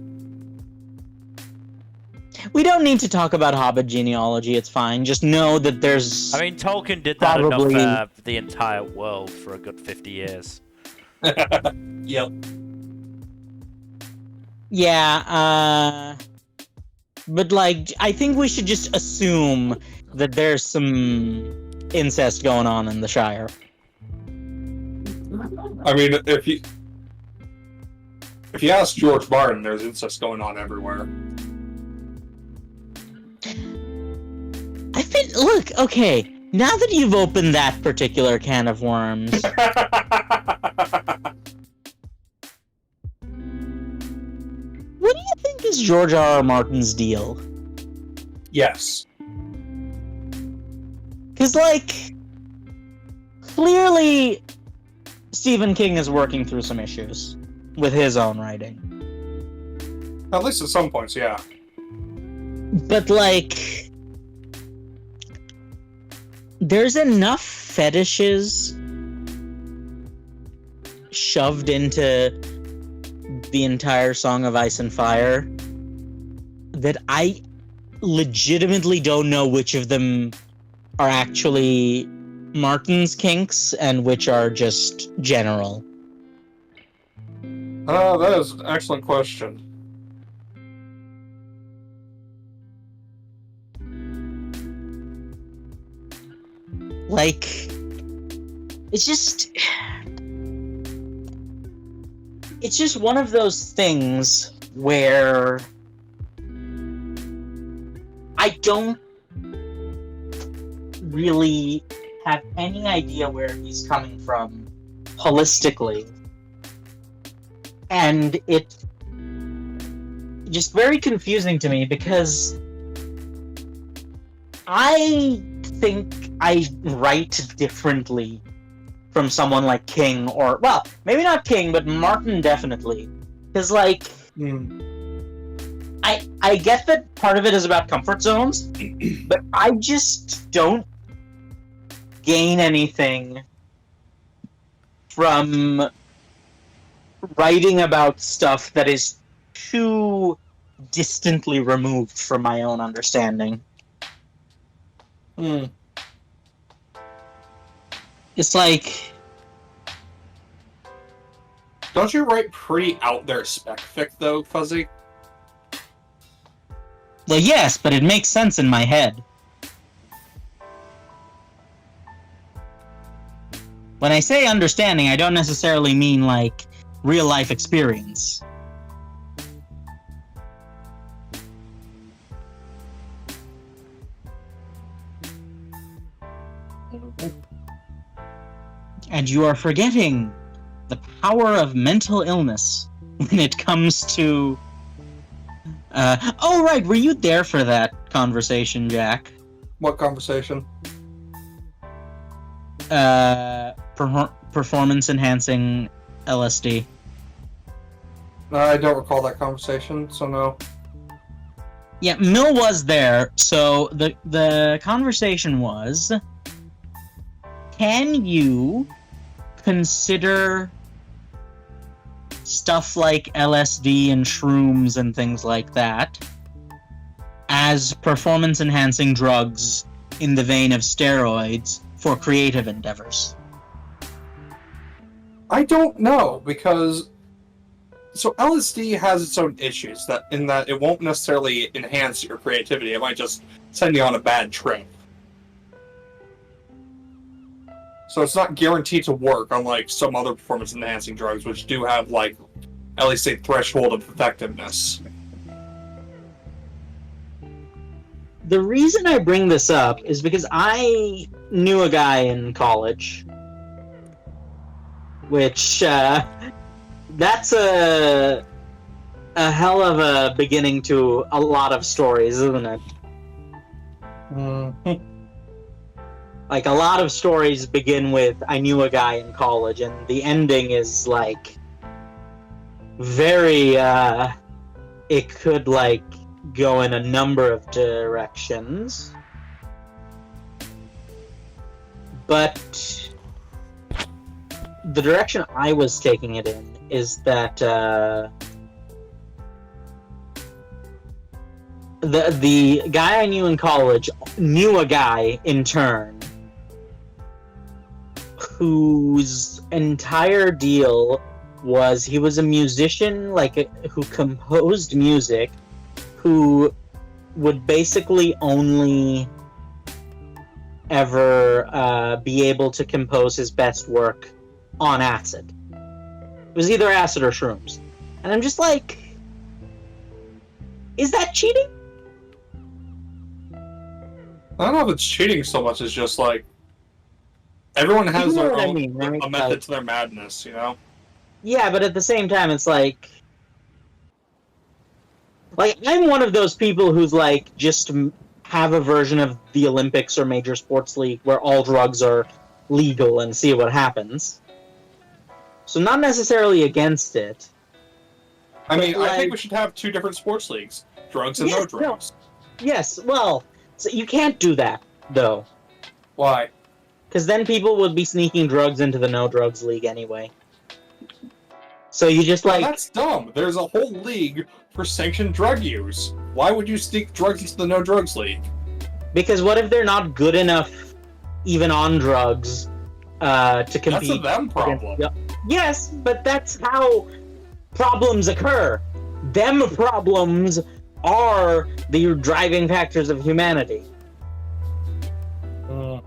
We don't need to talk about Hobbit genealogy. It's fine. Just know that there's. I mean, Tolkien did that Probably- enough for the entire world for a good 50 years. Yep. Yeah, but like, I think we should just assume that there's some incest going on in the Shire. I mean, if you ask George Martin, there's incest going on everywhere. Look, okay, now that you've opened that particular can of worms, what do you think is George R. R. Martin's deal? Yes. Because, like, clearly Stephen King is working through some issues with his own writing. At least at some points, yeah. But, like, there's enough fetishes shoved into the entire Song of Ice and Fire that I legitimately don't know which of them are actually Martin's kinks and which are just general. That is an excellent question. Like, it's just one of those things where I don't really have any idea where he's coming from holistically. And it's just very confusing to me because I think I write differently from someone like King, or, well, maybe not King, but Martin definitely. Because, like, I get that part of it is about comfort zones, but I just don't gain anything from writing about stuff that is too distantly removed from my own understanding. It's like... Don't you write pretty out there spec fic, though, Fuzzy? Well, yes, but it makes sense in my head. When I say understanding, I don't necessarily mean, like, real-life experience. And you are forgetting the power of mental illness when it comes to... oh, right, were you there for that conversation, Jack? What conversation? Performance-enhancing LSD. I don't recall that conversation, so no. Yeah, Mill was there, so the conversation was... Can you consider stuff like LSD and shrooms and things like that as performance-enhancing drugs in the vein of steroids for creative endeavors? I don't know, because... So LSD has its own issues, in that it won't necessarily enhance your creativity, it might just send you on a bad trip. So it's not guaranteed to work, unlike some other performance-enhancing drugs, which do have, like, at least a threshold of effectiveness. The reason I bring this up is because I knew a guy in college, which, that's a hell of a beginning to a lot of stories, isn't it? Like, a lot of stories begin with, I knew a guy in college, and the ending is, like, very, it could, like, go in a number of directions. But the direction I was taking it in is that, the guy I knew in college knew a guy in turn whose entire deal was he was a musician, like, who composed music, who would basically only ever be able to compose his best work on acid. It was either acid or shrooms. And I'm just like, is that cheating? I don't know if it's cheating so much as just like everyone has You know their what I own mean, right? a method Like, to their madness, you know? yeah, but at the same time, it's like I'm one of those people who's like just have a version of the Olympics or major sports league where all drugs are legal and see what happens. So not necessarily against it. I mean, But, I think like, we should have two different sports leagues: drugs and no yes, no. drugs. Yes, well, so you can't do that though, Why? because then people would be sneaking drugs into the no drugs league anyway. So you just Well, like that's dumb. There's a whole league for sanctioned drug use. Why would you sneak drugs into the no drugs league? because what if they're not good enough, even on drugs, to compete? That's a them problem. Yes, but that's how problems occur. Them problems are the driving factors of humanity. But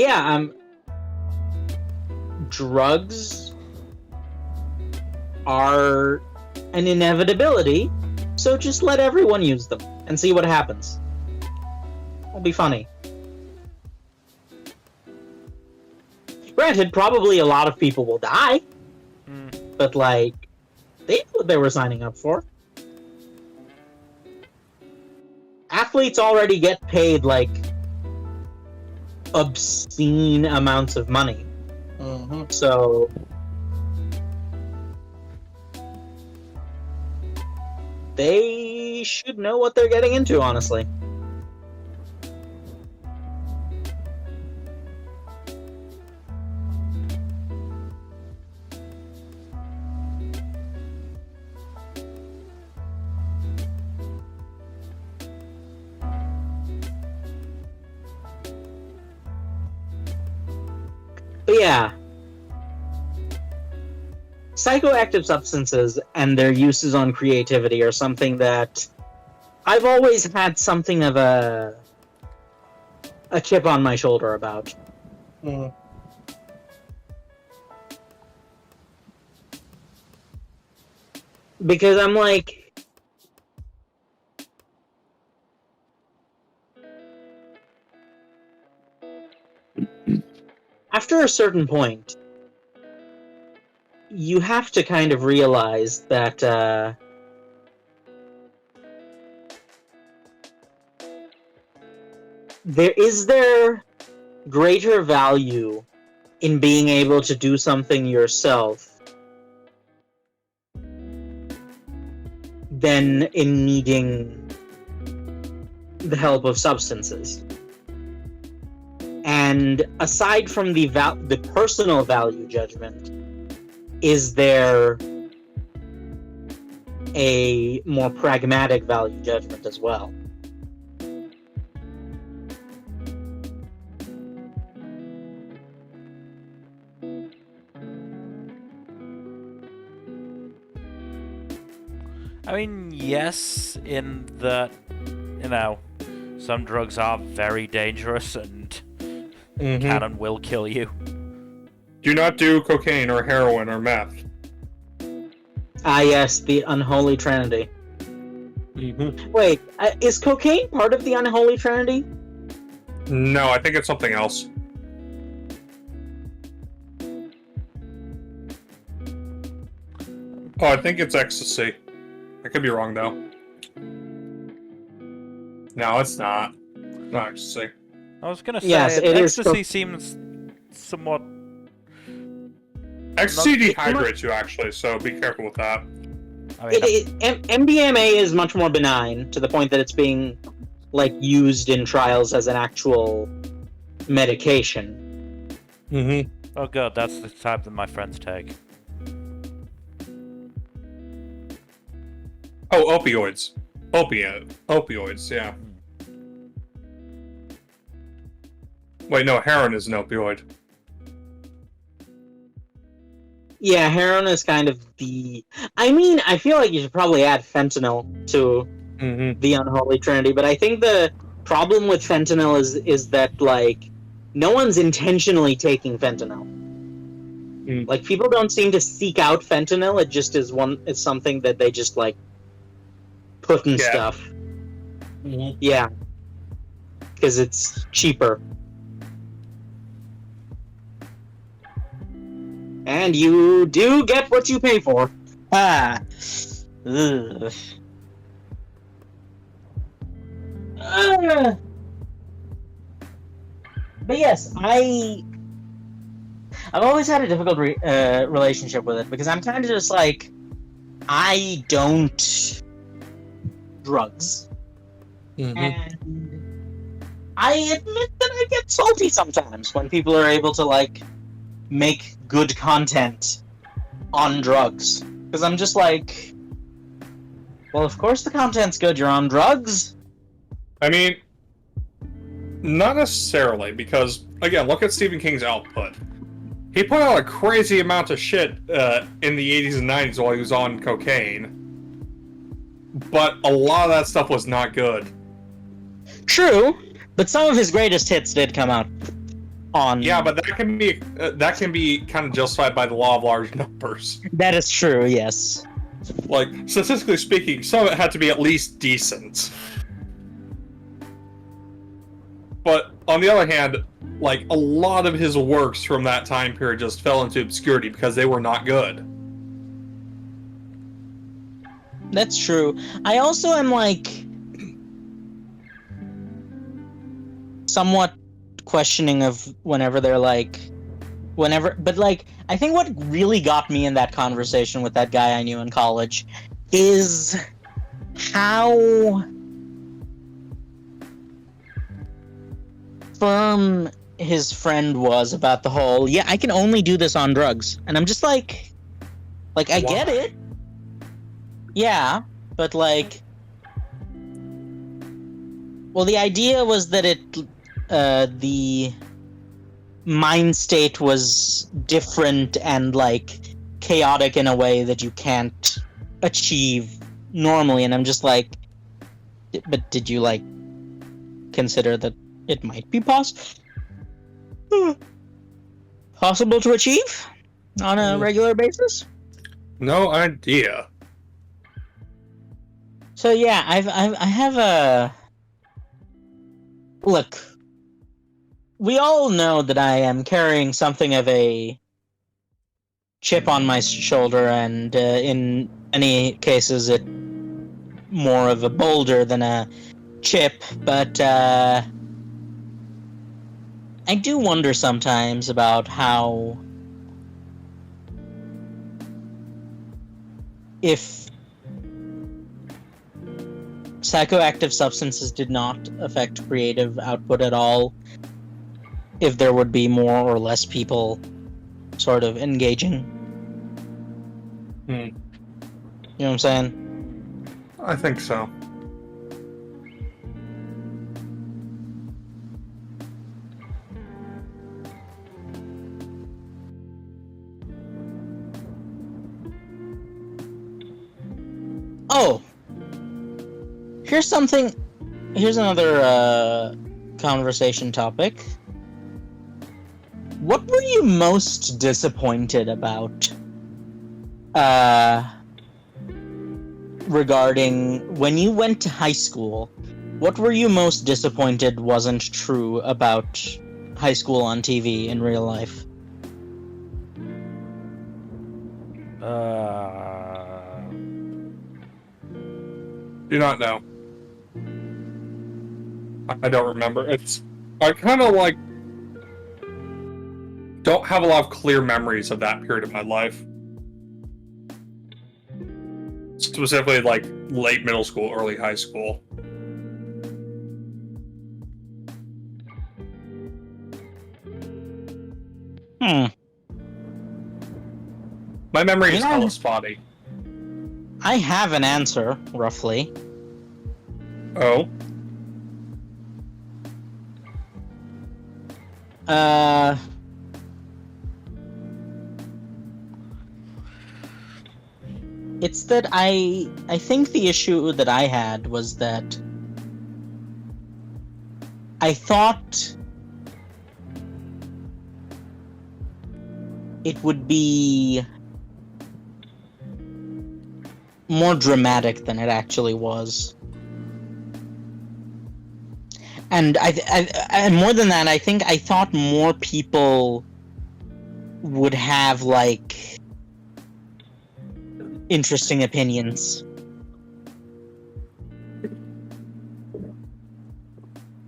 yeah, drugs are an inevitability, so just let everyone use them and see what happens. It'll be funny. Granted, probably a lot of people will die, but like, they knew what they were signing up for. Athletes already get paid like obscene amounts of money. So they should know what they're getting into, honestly. But yeah, psychoactive substances and their uses on creativity are something that I've always had something of a chip on my shoulder about. Because I'm like, after a certain point, you have to kind of realize that there greater value in being able to do something yourself than in needing the help of substances. And aside from the personal value judgment, is there a more pragmatic value judgment as well? I mean, yes, in that, you know, some drugs are very dangerous and can and will kill you. Do not do cocaine or heroin or meth. Ah, yes, the unholy trinity. Wait, is cocaine part of the unholy trinity? No, I think it's something else. Oh, I think it's ecstasy. I could be wrong, though. No, it's not. No, ecstasy. I was gonna say, Yes, it is. ecstasy seems somewhat. Ecstasy Not- dehydrates you, actually, so be careful with that. I mean, MDMA is much more benign to the point that it's being like used in trials as an actual medication. Mm-hmm. oh god, that's the type that my friends take. Oh, opioids. Opioids, yeah. Wait, no, heroin is an opioid. Yeah, heroin is kind of the. I mean, I feel like you should probably add fentanyl to Mm-hmm. the unholy trinity, but I think the problem with fentanyl is that like no one's intentionally taking fentanyl. Mm. Like people don't seem to seek out fentanyl. It just is it's something that they just like put in Yeah. stuff. Mm-hmm. Yeah, because it's cheaper. And you do get what you pay for. Ah. Ugh. But yes, I've always had a difficult relationship with it because I'm kind of just like, I don't drugs. Mm-hmm. And I admit that I get salty sometimes when people are able to like make good content on drugs. Because I'm just like, well, of course the content's good, you're on drugs. I mean, not necessarily, because, again, look at Stephen King's output. He put out a crazy amount of shit in the 80s and 90s while he was on cocaine. But a lot of that stuff was not good. True, but some of his greatest hits did come out on... Yeah, but that can be kind of justified by the law of large numbers. That is true, yes. Like, statistically speaking, some of it had to be at least decent. But on the other hand, like, a lot of his works from that time period just fell into obscurity because they were not good. That's true. I also am like somewhat questioning of whenever they're like but like I think what really got me in that conversation with that guy I knew in college is how firm his friend was about the whole, yeah, I can only do this on drugs. And I'm just like I get Why? it. Yeah, but like, well, the idea was that the mind state was different and like chaotic in a way that you can't achieve normally. And I'm just like, but did you like consider that it might be possible to achieve on a regular basis? No idea. So yeah, I have a look. We all know that I am carrying something of a chip on my shoulder, and in many cases, it more of a boulder than a chip. But I do wonder sometimes about how, if psychoactive substances did not affect creative output at all, if there would be more or less people sort of engaging. Hmm. You know what I'm saying? I think so. Oh! Here's another conversation topic. What were you most disappointed about regarding when you went to high school? What were you most disappointed wasn't true about high school on TV in real life? Do not know. I don't remember. I kind of like don't have a lot of clear memories of that period of my life. Specifically, like late middle school, early high school. My memory is hella spotty. I have an answer, roughly. Oh? It's that I think the issue that I had was that I thought it would be more dramatic than it actually was. And and more than that, I think I thought more people would have like interesting opinions.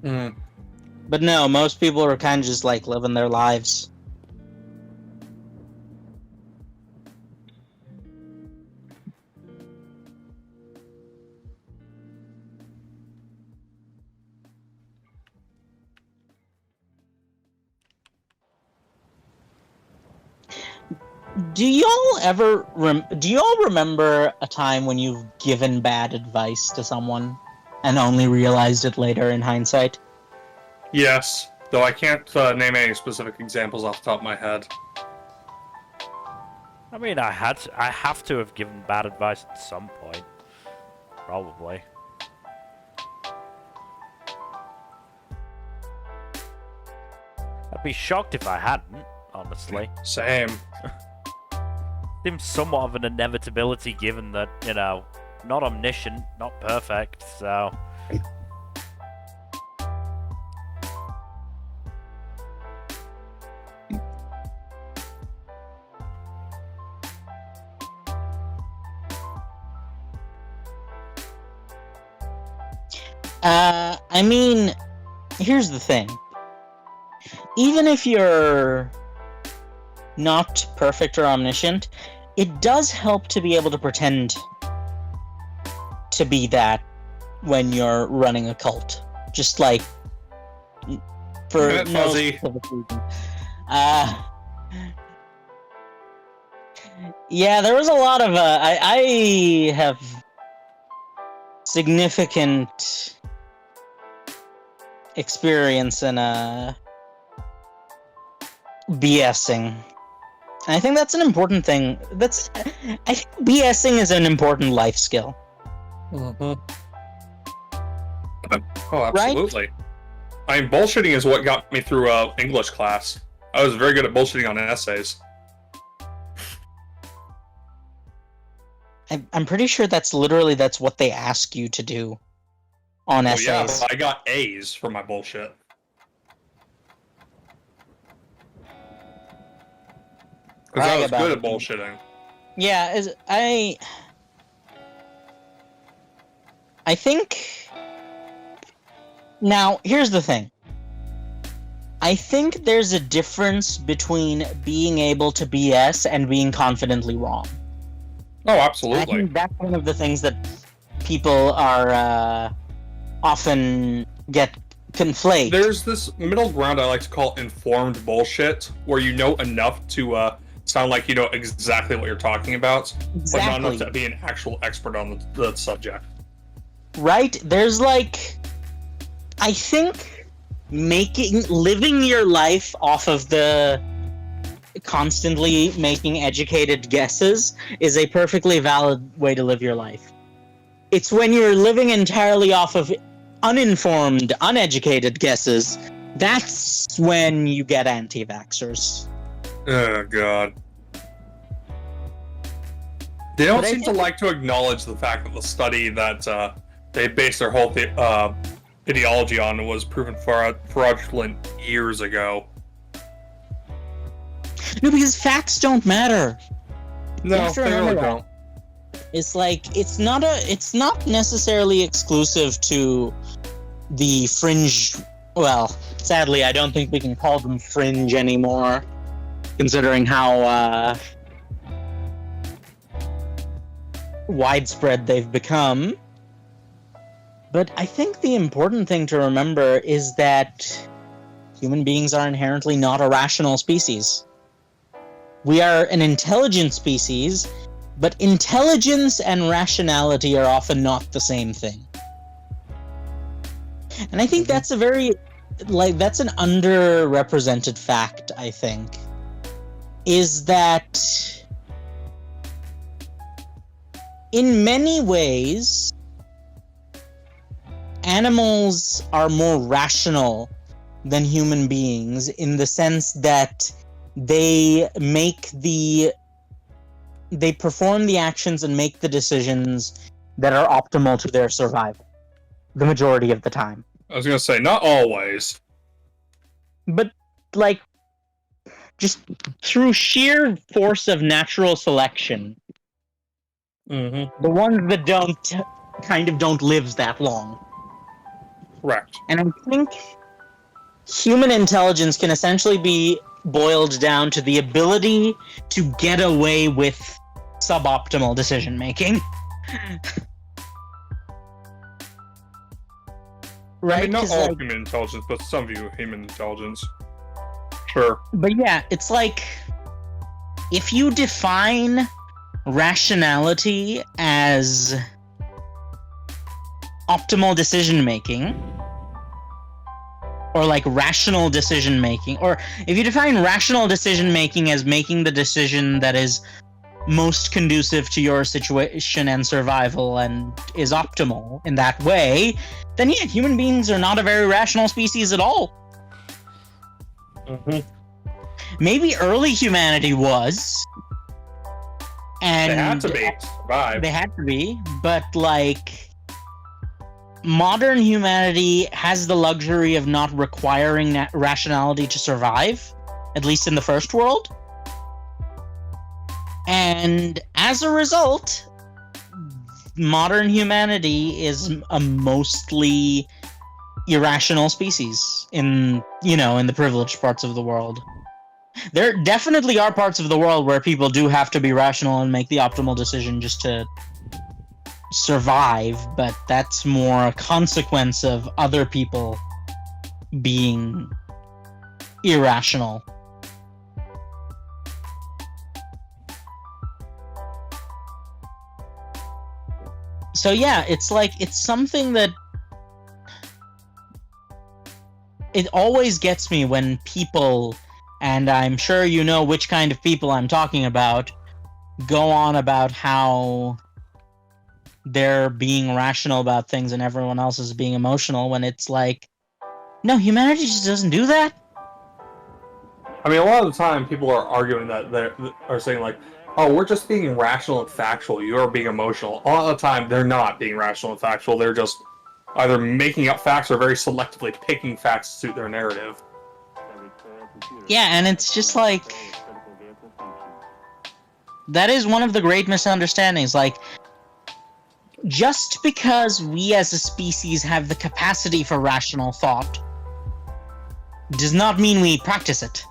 But no, most people are kind of just like living their lives. Do y'all remember a time when you've given bad advice to someone and only realized it later in hindsight? Yes, though I can't name any specific examples off the top of my head. I mean, I have to have given bad advice at some point. Probably. I'd be shocked if I hadn't, honestly. Same. Seems somewhat of an inevitability given that, you know, not omniscient, not perfect, so... I mean, here's the thing. Even if you're not perfect or omniscient, it does help to be able to pretend to be that when you're running a cult. Just like for no specific reason. Yeah, there was a lot of I have significant experience in BSing. I think that's an important thing. I think BSing is an important life skill. Oh, absolutely. Right? I mean, bullshitting is what got me through English class. I was very good at bullshitting on essays. I'm pretty sure that's what they ask you to do on essays. Yeah, I got A's for my bullshit. Because I was good at bullshitting. Yeah, I think... Now, here's the thing. I think there's a difference between being able to BS and being confidently wrong. Oh, absolutely. I think that's one of the things that people are often get conflate. There's this middle ground I like to call informed bullshit, where you know enough to sound like you know exactly what you're talking about, but not enough to be an actual expert on the subject. Right? There's like... I think living your life off of the constantly making educated guesses is a perfectly valid way to live your life. It's when you're living entirely off of uninformed, uneducated guesses, that's when you get anti-vaxxers. Oh, God. They don't seem to like to acknowledge the fact that the study that they based their whole ideology on was proven fraudulent years ago. No, because facts don't matter. No, they really don't. It's like it's not necessarily exclusive to the fringe. Well, sadly, I don't think we can call them fringe anymore, considering how widespread they've become. But I think the important thing to remember is that human beings are inherently not a rational species. We are an intelligent species, but intelligence and rationality are often not the same thing. And I think that's a very, that's an underrepresented fact, I think, is that in many ways, animals are more rational than human beings in the sense that they perform the actions and make the decisions that are optimal to their survival the majority of the time. I was gonna say, not always. But, like, just through sheer force of natural selection, the ones that don't live that long. Correct. And I think human intelligence can essentially be boiled down to the ability to get away with suboptimal decision making. Right? I mean, not 'Cause, all like, human intelligence, but some view human intelligence. Sure. But yeah, it's like if you define rationality as optimal decision making, or like rational decision making, or if you define rational decision making as making the decision that is most conducive to your situation and survival and is optimal in that way, then yeah, human beings are not a very rational species at all. Maybe early humanity was, and They had to be to survive. They had to be, but like modern humanity has the luxury of not requiring rationality to survive, at least in the first world. And as a result, modern humanity is a mostly irrational species in the privileged parts of the world. There definitely are parts of the world where people do have to be rational and make the optimal decision just to survive, but that's more a consequence of other people being irrational. So yeah, it's something that it always gets me when people, and I'm sure you know which kind of people I'm talking about, go on about how they're being rational about things and everyone else is being emotional, when it's like, no, humanity just doesn't do that. I mean, a lot of the time people are arguing that they are saying like, oh, we're just being rational and factual, you're being emotional. A lot of the time they're not being rational and factual, they're just either making up facts or very selectively picking facts to suit their narrative. Yeah, and it's just like, that is one of the great misunderstandings. Like, just because we as a species have the capacity for rational thought does not mean we practice it.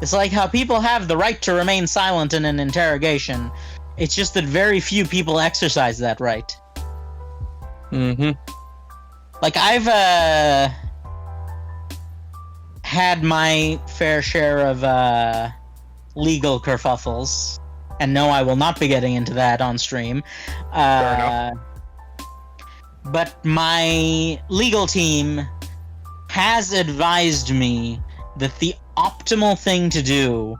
It's like how people have the right to remain silent in an interrogation. It's just that very few people exercise that right. Like, I've had my fair share of legal kerfuffles, and no, I will not be getting into that on stream. Fair enough. But my legal team has advised me that the optimal thing to do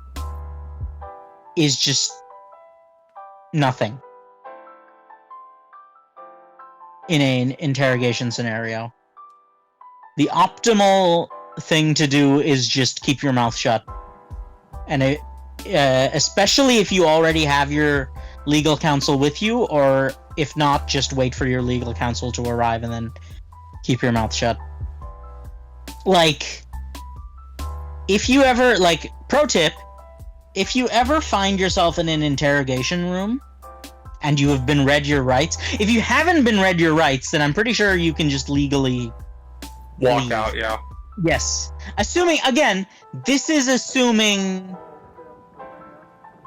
is just nothing in an interrogation scenario. The optimal thing to do is just keep your mouth shut. And especially if you already have your legal counsel with you, or if not, just wait for your legal counsel to arrive and then keep your mouth shut. Like, if you ever, like, pro tip, if you ever find yourself in an interrogation room, and you have been read your rights. If you haven't been read your rights, then I'm pretty sure you can just legally Walk leave. out, yeah. Yes. Assuming, again, this is assuming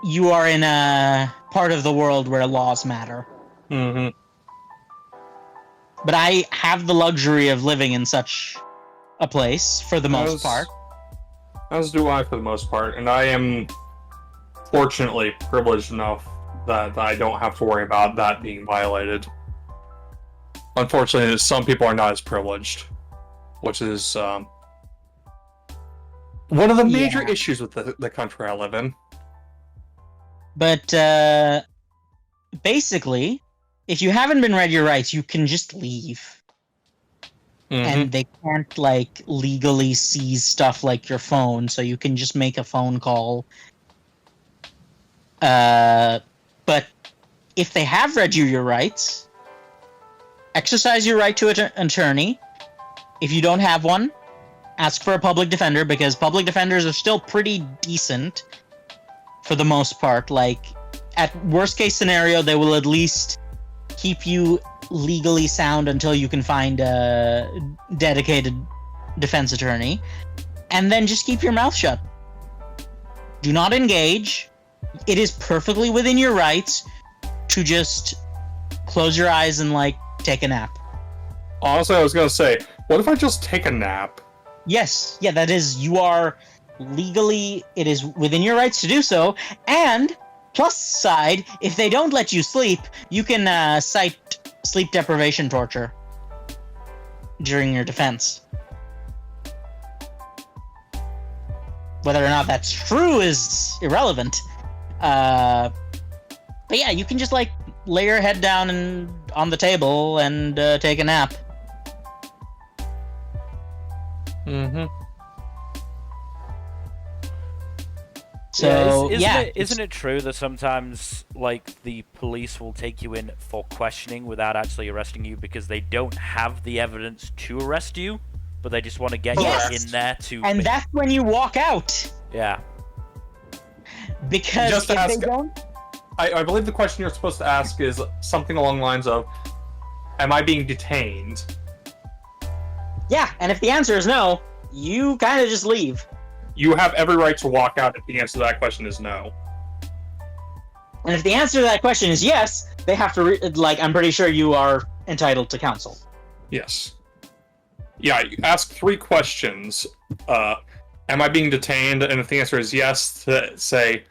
you are in a part of the world where laws matter. Mm-hmm. But I have the luxury of living in such a place for the most part. As do I for the most part, and I am fortunately privileged enough that I don't have to worry about that being violated. Unfortunately, some people are not as privileged, which is one of the major issues with the country I live in. But basically, if you haven't been read your rights, you can just leave. Mm-hmm. And they can't, like, legally seize stuff like your phone, so you can just make a phone call. But if they have read you your rights, exercise your right to an attorney. If you don't have one, ask for a public defender, because public defenders are still pretty decent for the most part. Like, at worst case scenario, they will at least keep you legally sound until you can find a dedicated defense attorney, and then just keep your mouth shut. Do not engage. It is perfectly within your rights to just close your eyes and, like, take a nap. Honestly, I was gonna say, what if I just take a nap? Yes, yeah, that is, you are legally, it is within your rights to do so, and plus side, if they don't let you sleep, you can cite sleep deprivation torture during your defense. Whether or not that's true is irrelevant. But yeah, you can just, like, lay your head down and on the table and take a nap. Mm-hmm. So isn't it true that sometimes, like, the police will take you in for questioning without actually arresting you because they don't have the evidence to arrest you, but they just want to get you in there to. And that's when you walk out. Yeah. Because Just if ask, they don't, I believe the question you're supposed to ask is something along the lines of, "Am I being detained?" yeah, and if the answer is no, you kind of just leave. You have every right to walk out if the answer to that question is no. And if the answer to that question is yes, they have to, I'm pretty sure you are entitled to counsel. Yes. Yeah, you ask 3 questions. Am I being detained? And if the answer is yes, say,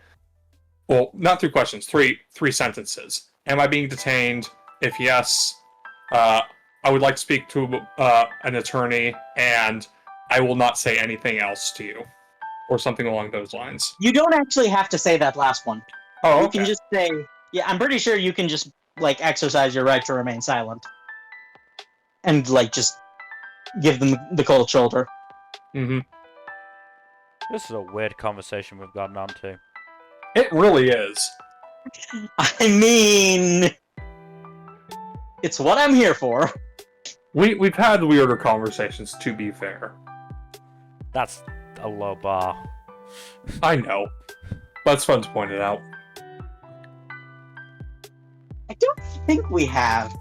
well, not 3 questions, 3 sentences. Am I being detained? If yes, I would like to speak to an attorney, and I will not say anything else to you. Or something along those lines. You don't actually have to say that last one. Oh, okay. You can just say, yeah, I'm pretty sure you can just, like, exercise your right to remain silent. And, like, just give them the cold shoulder. Mm-hmm. This is a weird conversation we've gotten onto. It really is. I mean, it's what I'm here for. We've had weirder conversations, to be fair. That's a low bar. I know. That's fun to point it out. I don't think we have.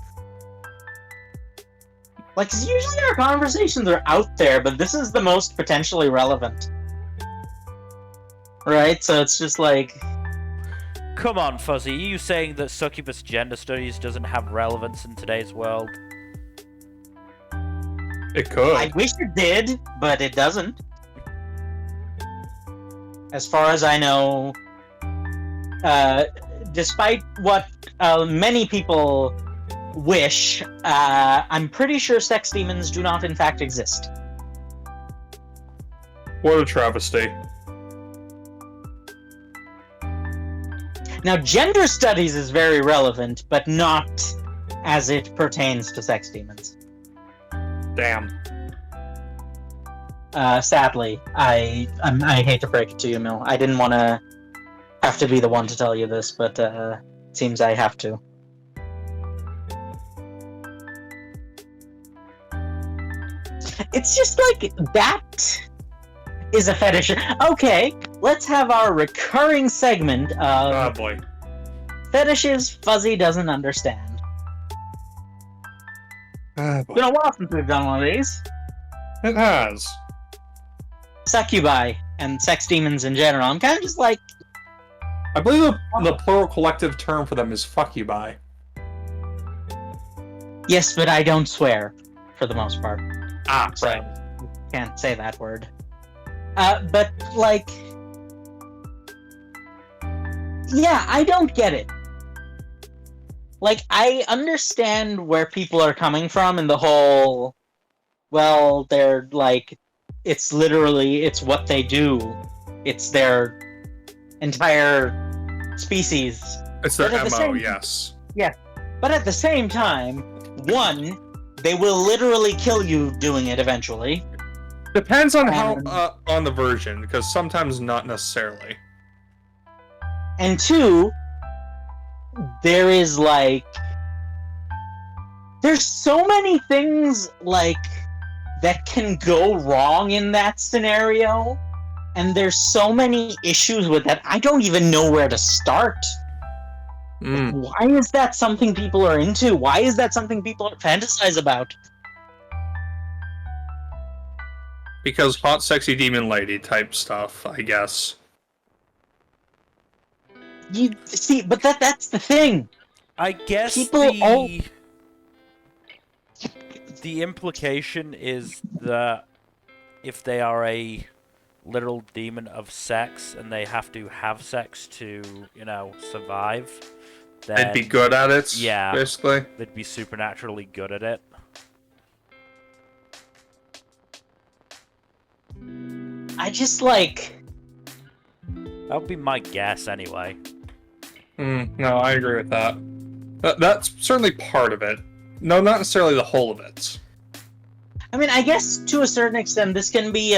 Like, 'cause usually our conversations are out there, but this is the most potentially relevant. Right? So it's just like... Come on, Fuzzy, are you saying that succubus gender studies doesn't have relevance in today's world? It could. I wish it did, but it doesn't. As far as I know, despite what many people wish, I'm pretty sure sex demons do not in fact exist. What a travesty. Now, gender studies is very relevant, but not as it pertains to sex demons. Damn. Sadly, I hate to break it to you, Mil. I didn't want to have to be the one to tell you this, but it seems I have to. It's just like, that is a fetish. Okay, let's have our recurring segment of Oh boy. Fetishes, Fuzzy doesn't understand. It's been a while since we've done one of these. It has. Succubi and sex demons in general. I'm kind of just like, I believe the plural collective term for them is fuckubi. yes, but I don't swear, for the most part. Ah, So, right. can't say that word. But, like... Yeah, I don't get it. Like, I understand where people are coming from in the whole... Well, they're, like... It's literally, it's what they do. It's their entire species. It's their but at the MO, same- yes. But at the same time, one, they will literally kill you doing it eventually. Depends on how on the version, because sometimes not necessarily. And two, there is like... There's so many things, like, that can go wrong in that scenario. And there's so many issues with that, I don't even know where to start. Why is that something people are into? Why is that something people fantasize about? Because hot, sexy demon lady type stuff, I guess. You see, but that's the thing. I guess People the implication is that if they are a literal demon of sex and they have to have sex to, you know, survive, then They'd be good at it, yeah. basically. they'd be supernaturally good at it. I just like... That would be my guess anyway. No, I agree with that. That's certainly part of it. No, not necessarily the whole of it. I mean, I guess to a certain extent, this can be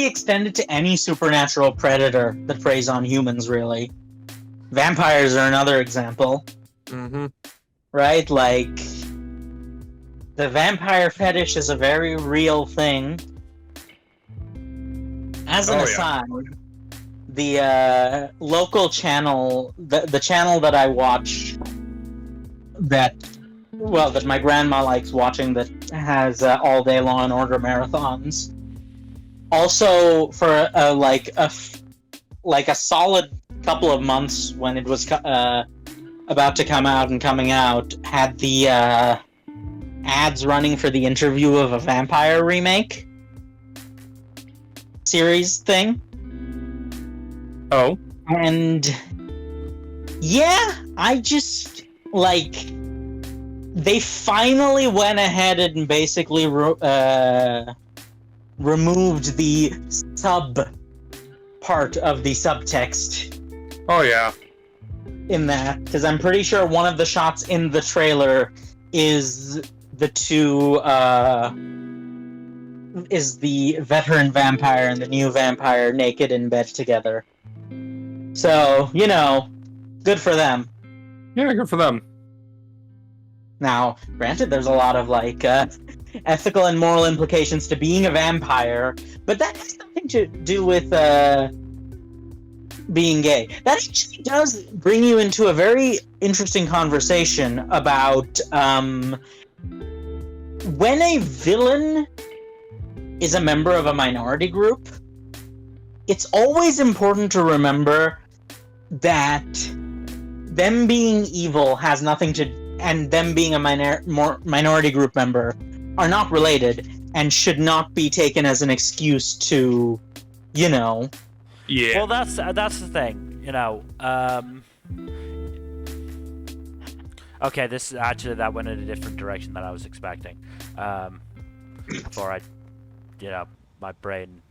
extended to any supernatural predator that preys on humans, really. Vampires are another example, Mm-hmm. right? Like, the vampire fetish is a very real thing. As an Oh, yeah. aside, the local channel, the channel that I watch, that my grandma likes watching, that has all day Law and Order marathons. Also, for a solid couple of months when it was about to come out and coming out, had the ads running for the Interview of a Vampire remake series thing. Oh. And yeah, I just like, they finally went ahead and basically removed the sub part of the subtext Oh, yeah. in that, because I'm pretty sure one of the shots in the trailer is the two is the veteran vampire and the new vampire naked in bed together. So, you know, good for them. Yeah, good for them. Now, granted, there's a lot of, like, ethical and moral implications to being a vampire, but that has nothing to do with, being gay. That actually does bring you into a very interesting conversation about, when a villain is a member of a minority group, it's always important to remember that them being evil has nothing to, and them being a minority group member are not related and should not be taken as an excuse to, you know. Yeah. Well, that's the thing, you know. Okay, this actually that went in a different direction than I was expecting. Before I, you know, my brain.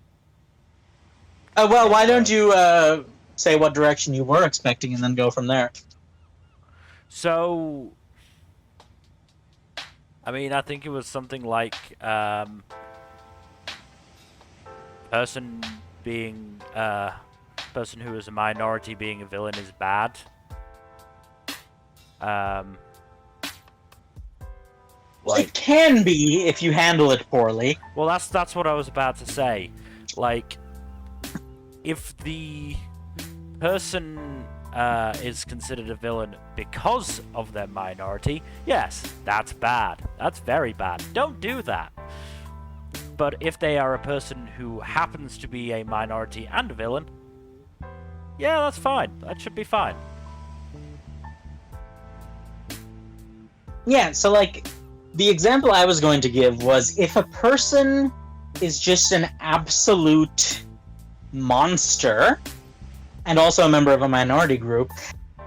Well, why don't you say what direction you were expecting and then go from there? So, I mean, I think it was something like person who is a minority being a villain is bad. Well, it can be if you handle it poorly. Well, that's what I was about to say. Like, if the person is considered a villain because of their minority, yes, that's bad. That's very bad. Don't do that. But if they are a person who happens to be a minority and a villain, yeah, that's fine. That should be fine. Yeah, so like, the example I was going to give was if a person is just an absolute monster, and also a member of a minority group,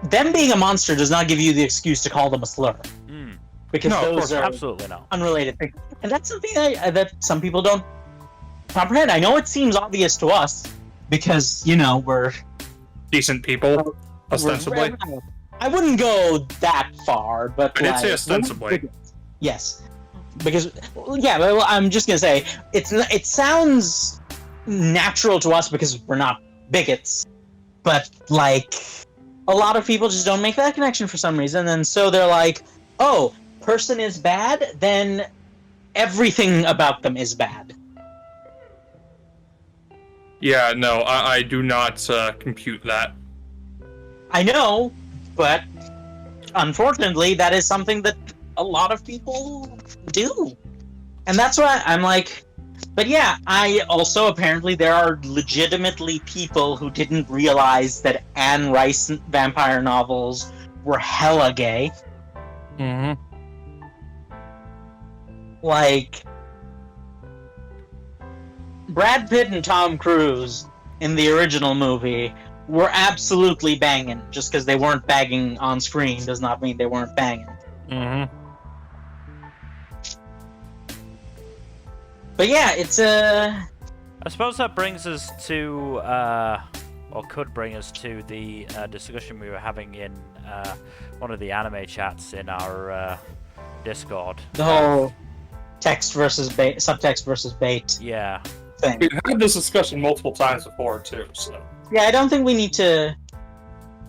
them being a monster does not give you the excuse to call them a slur. Because No, of those course, are absolutely not. unrelated things. And that's something that some people don't comprehend. I know it seems obvious to us, because, you know, we're... Decent people, ostensibly. I wouldn't go that far, but I did like, say ostensibly. Yes. Because, yeah, well, I'm just gonna say, it sounds natural to us because we're not bigots, but, like, a lot of people just don't make that connection for some reason, and so they're like, oh, person is bad, then everything about them is bad. Yeah, no, I do not compute that. I know, but unfortunately, that is something that a lot of people do. And that's why I'm like, but yeah, I also, apparently, there are legitimately people who didn't realize that Anne Rice vampire novels were hella gay. Mm-hmm. Like, Brad Pitt and Tom Cruise in the original movie were absolutely banging. Just because they weren't banging on screen does not mean they weren't banging. Mm-hmm. But yeah, it's a... I suppose that brings us to, or could bring us to the discussion we were having in one of the anime chats in our Discord. the whole text versus bait, subtext versus bait Yeah. thing. We've had this discussion multiple times before, too, so... Yeah, I don't think we need to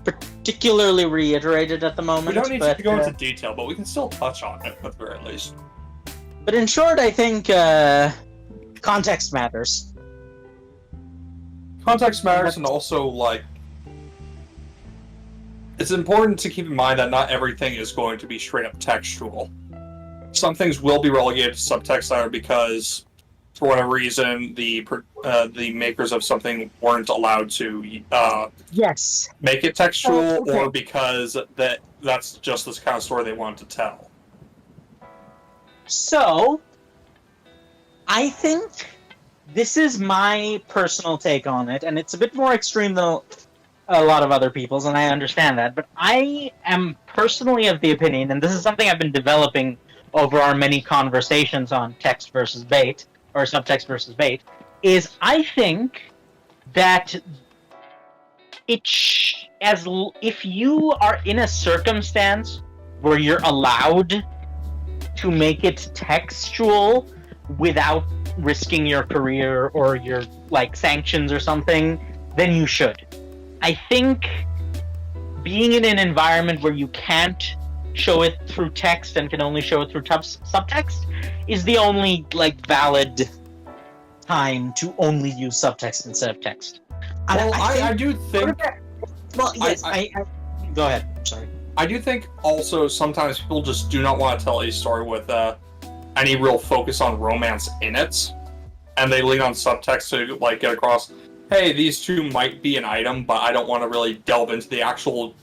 particularly reiterate it at the moment. We don't need but, to go into detail, but we can still touch on it, at the very least. But in short, I think context matters. Context matters, and also, like... It's important to keep in mind that not everything is going to be straight-up textual. Some things will be relegated to subtext either because, for whatever reason, the makers of something weren't allowed to Yes. make it textual, Oh, okay. or because that's just this kind of story they wanted to tell. So, I think this is my personal take on it, and it's a bit more extreme than a lot of other people's, and I understand that, but I am personally of the opinion, and this is something I've been developing over our many conversations on text versus bait, or subtext versus bait, is I think that if you are in a circumstance where you're allowed to make it textual without risking your career or your like sanctions or something, then you should. I think being in an environment where you can't show it through text and can only show it through subtext is the only like valid time to only use subtext instead of text. Well, I do think... Well, yes, I go ahead. I'm sorry. I do think also sometimes people just do not want to tell a story with any real focus on romance in it, and they lean on subtext to like get across, hey, these two might be an item, but I don't want to really delve into the actual,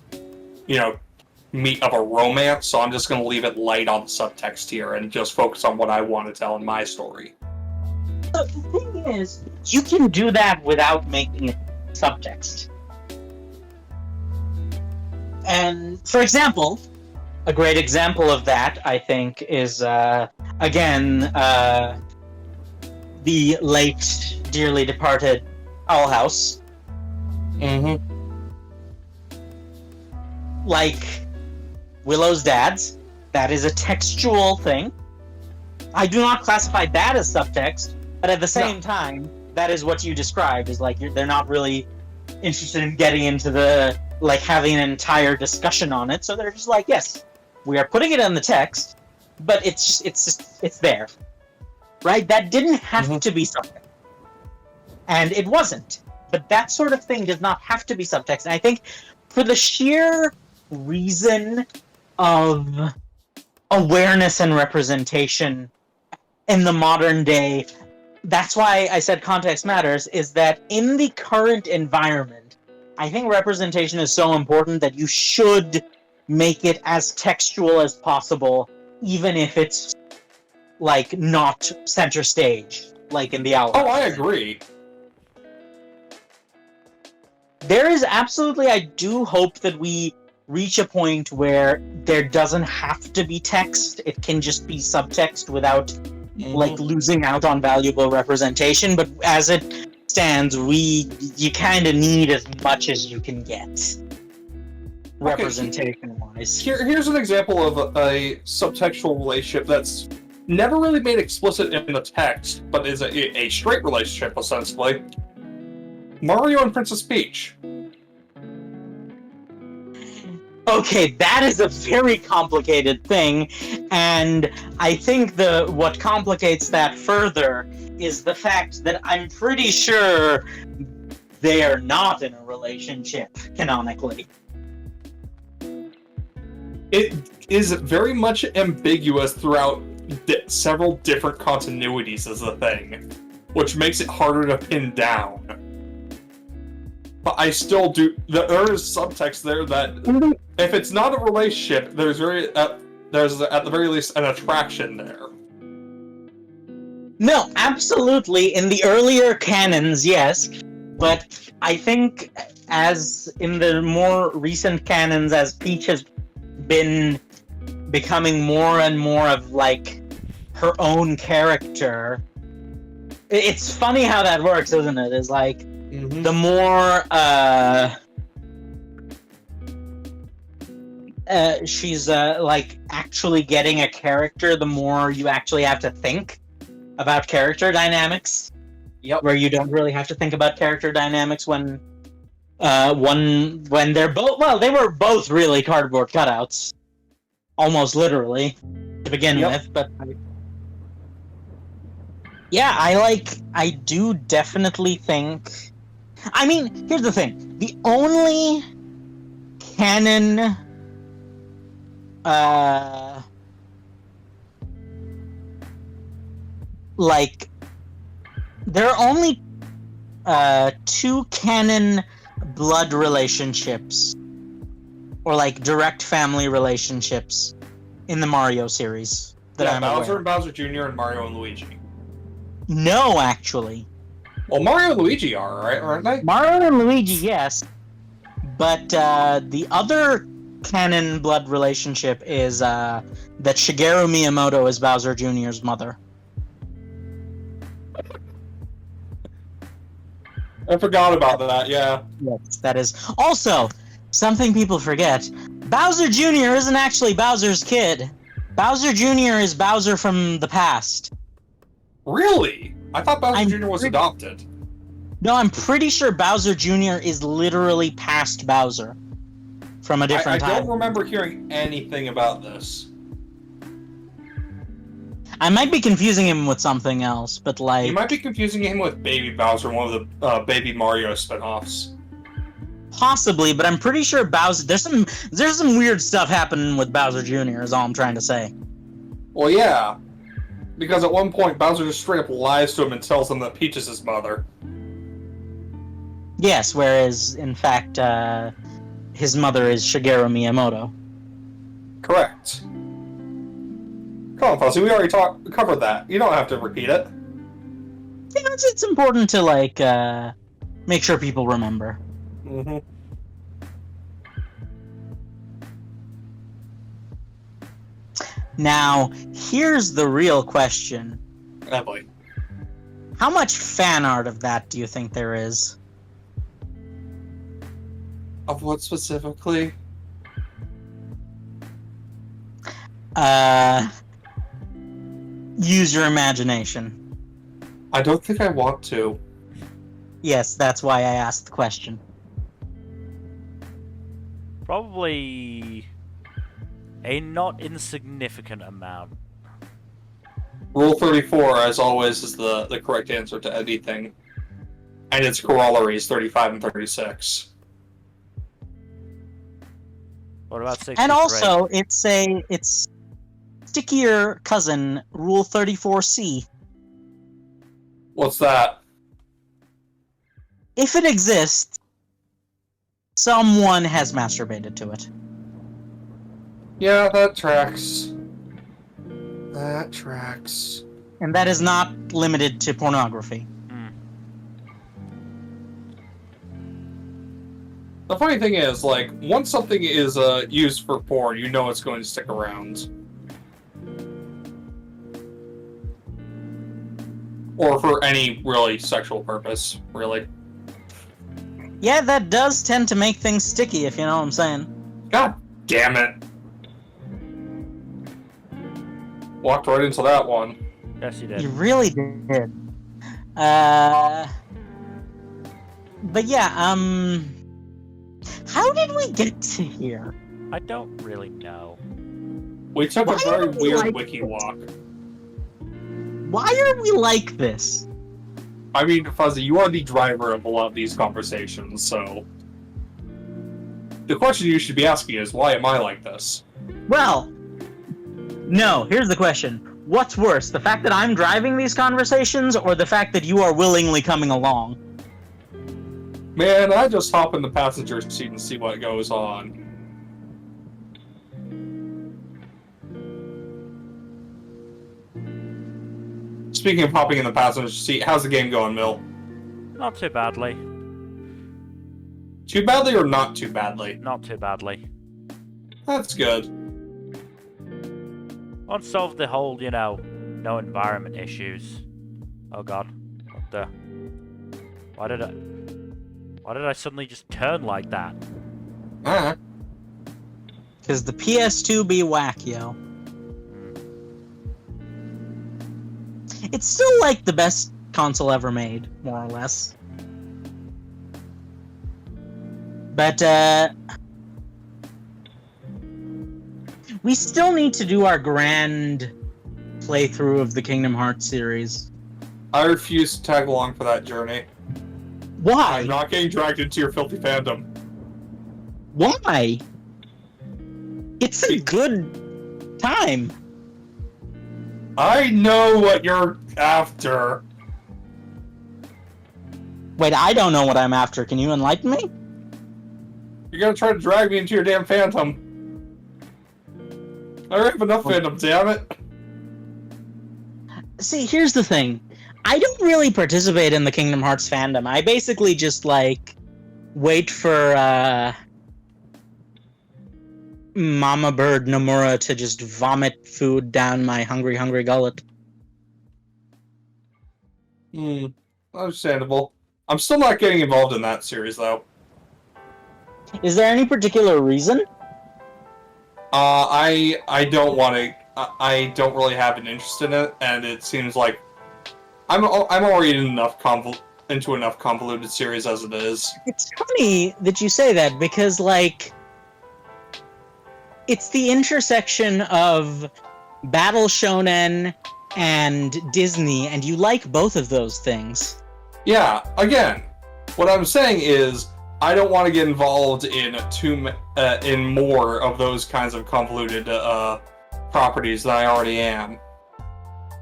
meat of a romance, so I'm just going to leave it light on the subtext here and just focus on what I want to tell in my story. The thing is, you can do that without making it subtext. And, for example, a great example of that, I think, is, again, the late, dearly departed Owl House. Mm-hmm. Like Willow's dad's, that is a textual thing. I do not classify that as subtext, but at the same time, that is what you described, is like they're not really interested in getting into the, like, having an entire discussion on it, so they're just like, yes, we are putting it in the text, but it's there. Right? That didn't have to be subtext. And it wasn't. But that sort of thing does not have to be subtext. And I think for the sheer reason of awareness and representation in the modern day. That's why I said context matters, is that in the current environment, I think representation is so important that you should make it as textual as possible, even if it's, like, not center stage, like in the Owl Oh, House. I agree. There is absolutely, I do hope that we reach a point where there doesn't have to be text, it can just be subtext without like losing out on valuable representation, but as it stands, you kind of need as much as you can get representation-wise. Here's an example of a subtextual relationship that's never really made explicit in the text, but is a straight relationship, essentially. Mario and Princess Peach. Okay, that is a very complicated thing, and I think what complicates that further is the fact that I'm pretty sure they are not in a relationship, canonically. It is very much ambiguous throughout several different continuities as a thing, which makes it harder to pin down. But I still do. There is subtext there that if it's not a relationship, there's at the very least an attraction there. No, absolutely. In the earlier canons, yes, but I think as in the more recent canons, as Peach has been becoming more and more of like her own character, it's funny how that works, isn't it? It's like the more she's like actually getting a character, the more you actually have to think about character dynamics. Yep. Where you don't really have to think about character dynamics when they're both, well, they were both really cardboard cutouts, almost literally to begin with. But yeah, I do definitely think. I mean, here's the thing: the only canon, like, there are only two canon blood relationships, or like direct family relationships, in the Mario series that I'm Bowser aware and Bowser Jr. and Mario and Luigi. No, actually. Well, Mario and Luigi are, right? Aren't they? Mario and Luigi, yes. But the other canon blood relationship is that Shigeru Miyamoto is Bowser Jr.'s mother. I forgot about that, yeah. Yes, that is. Also, something people forget, Bowser Jr. isn't actually Bowser's kid. Bowser Jr. is Bowser from the past. Really? I thought Bowser Jr. was adopted. No, I'm pretty sure Bowser Jr. is literally past Bowser from a different time. I don't remember hearing anything about this. I might be confusing him with something else, but like... You might be confusing him with Baby Bowser, one of the Baby Mario spin-offs. Possibly, but I'm pretty sure Bowser... There's some weird stuff happening with Bowser Jr., is all I'm trying to say. Well, yeah. Because at one point, Bowser just straight up lies to him and tells him that Peach is his mother. Yes, whereas, in fact, his mother is Shigeru Miyamoto. Correct. Come on, Fuzzy, we already covered that. You don't have to repeat it. Yeah, it's important to, like, make sure people remember. Mm-hmm. Now, here's the real question. Oh boy. How much fan art of that do you think there is? Of what specifically? Use your imagination. I don't think I want to. Yes, that's why I asked the question. Probably a not insignificant amount. Rule 34, as always, is the correct answer to anything. And its corollaries, 35 and 36. What about 63? And also, it's stickier cousin, Rule 34C. What's that? If it exists, someone has masturbated to it. Yeah, that tracks. That tracks. And that is not limited to pornography. The funny thing is, like, once something is used for porn, you know it's going to stick around. Or for any really sexual purpose, really. Yeah, that does tend to make things sticky, if you know what I'm saying. God damn it. Walked right into that one. Yes, you did. You really did. But yeah, how did we get to here? I don't really know. We took Why a very are we weird like wiki this? walk. Why are we like this? I mean, Fuzzy, you are the driver of a lot of these conversations, so... The question you should be asking is, why am I like this? Well, no, here's the question. What's worse, the fact that I'm driving these conversations, or the fact that you are willingly coming along? Man, I just hop in the passenger seat and see what goes on. Speaking of hopping in the passenger seat, how's the game going, Mill? Not too badly. Too badly or not too badly? Not too badly. That's good. Unsolved the whole, no environment issues. Oh god. What the? Why did I suddenly just turn like that? Because the PS2 be whack, yo. It's still like the best console ever made, more or less. But, we still need to do our grand playthrough of the Kingdom Hearts series. I refuse to tag along for that journey. Why? I'm not getting dragged into your filthy fandom. Why? It's a good time. I know what you're after. Wait, I don't know what I'm after. Can you enlighten me? You're gonna try to drag me into your damn phantom. I already have enough fandom, damn it. See, here's the thing. I don't really participate in the Kingdom Hearts fandom. I basically just, wait for, Mama Bird Nomura to just vomit food down my hungry, hungry gullet. Understandable. I'm still not getting involved in that series, though. Is there any particular reason? I don't want to. I don't really have an interest in it, and it seems like I'm already in into enough convoluted series as it is. It's funny that you say that, because, it's the intersection of Battle Shonen and Disney, and you like both of those things. Yeah, again, what I'm saying is I don't want to get involved in in more of those kinds of convoluted properties than I already am.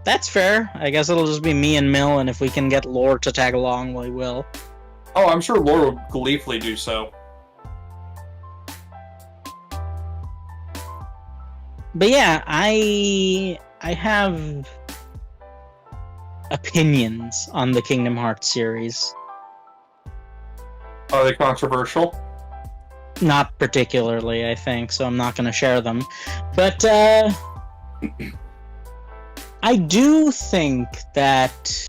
That's fair. I guess it'll just be me and Mill, and if we can get Lore to tag along, we will. Oh, I'm sure Laura would gleefully do so. But yeah, I have opinions on the Kingdom Hearts series. Are they controversial? Not particularly, I think, so I'm not going to share them. But, I do think that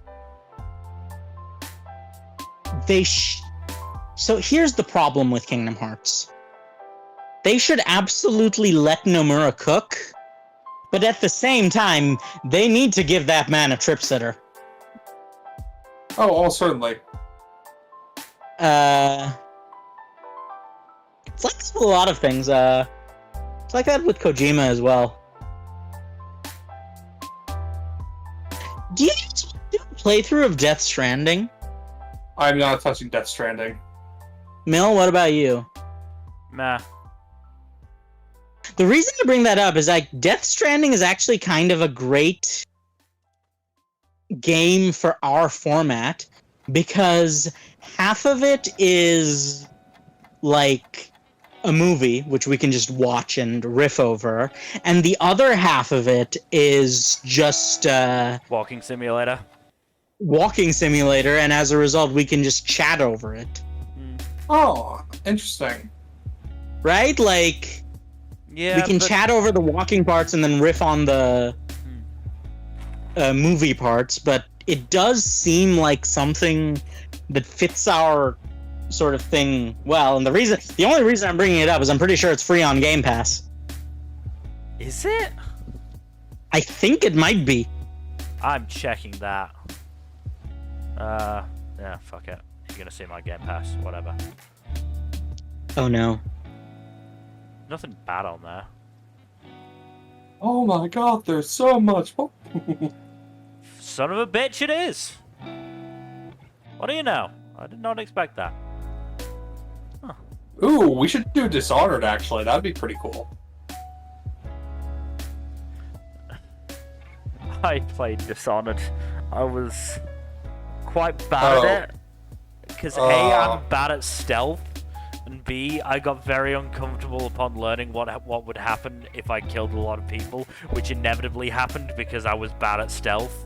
So here's the problem with Kingdom Hearts. They should absolutely let Nomura cook, but at the same time, they need to give that man a trip sitter. Oh, certainly. It's like a lot of things. It's like that with Kojima as well. Do you do a playthrough of Death Stranding? I'm not touching Death Stranding. Mill, what about you? Meh. The reason I bring that up is like Death Stranding is actually kind of a great game for our format because half of it is like a movie which we can just watch and riff over, and the other half of it is just Walking simulator. walking simulator, and as a result we can just chat over it. Oh, interesting. Right? Like Yeah, we can but chat over the walking parts and then riff on the movie parts, but it does seem like something that fits our sort of thing well. And the only reason I'm bringing it up is I'm pretty sure it's free on Game Pass. is it? I think it might be. I'm checking that. Yeah, fuck it. You're gonna see my Game Pass, whatever. Oh no. Nothing bad on there. Oh my god, there's so much. Son of a bitch, it is! What do you know? I did not expect that. Ooh, we should do Dishonored, actually. That'd be pretty cool. I played Dishonored. I was quite bad at it. Because A, I'm bad at stealth, and B, I got very uncomfortable upon learning what would happen if I killed a lot of people, which inevitably happened because I was bad at stealth.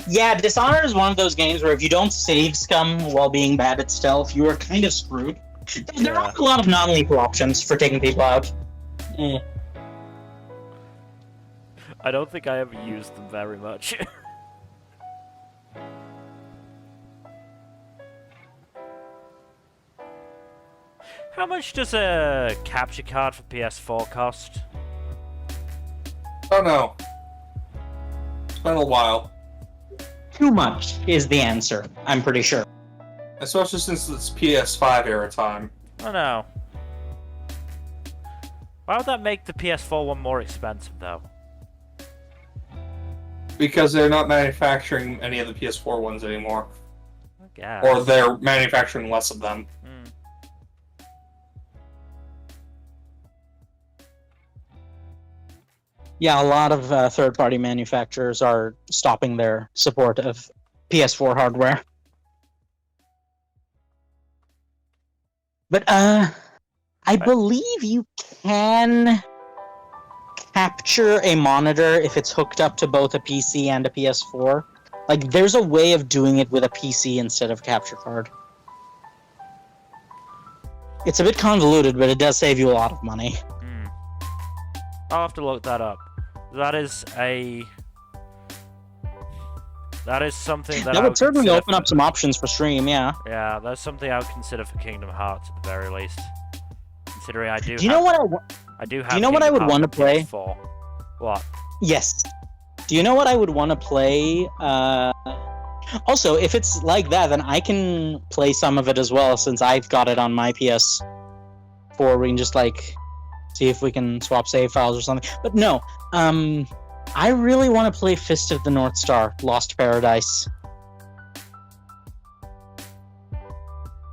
Yeah, Dishonored is one of those games where if you don't save scum while being bad at stealth, you are kind of screwed. There are a lot of non-lethal options for taking people out. I don't think I ever used them very much. How much does a capture card for PS4 cost? Oh no. It's been a while. Too much is the answer, I'm pretty sure. Especially since it's PS5 era time. Oh no. Why would that make the PS4 one more expensive, though? Because they're not manufacturing any of the PS4 ones anymore. I guess. Or they're manufacturing less of them. Yeah, a lot of third-party manufacturers are stopping their support of PS4 hardware. But I believe you can capture a monitor if it's hooked up to both a PC and a PS4. Like, there's a way of doing it with a PC instead of capture card. It's a bit convoluted, but it does save you a lot of money. I'll have to look that up. That is something that Would certainly open up some options for stream, yeah. Yeah, that's something I would consider for Kingdom Hearts at the very least. Considering I do. Do you know what I do have. Do you know what I would want to play? PS4. What? Yes. Do you know what I would want to play? Also, if it's like that, then I can play some of it as well, since I've got it on my PS4. We can just like see if we can swap save files or something. But no, I really want to play Fist of the North Star, Lost Paradise.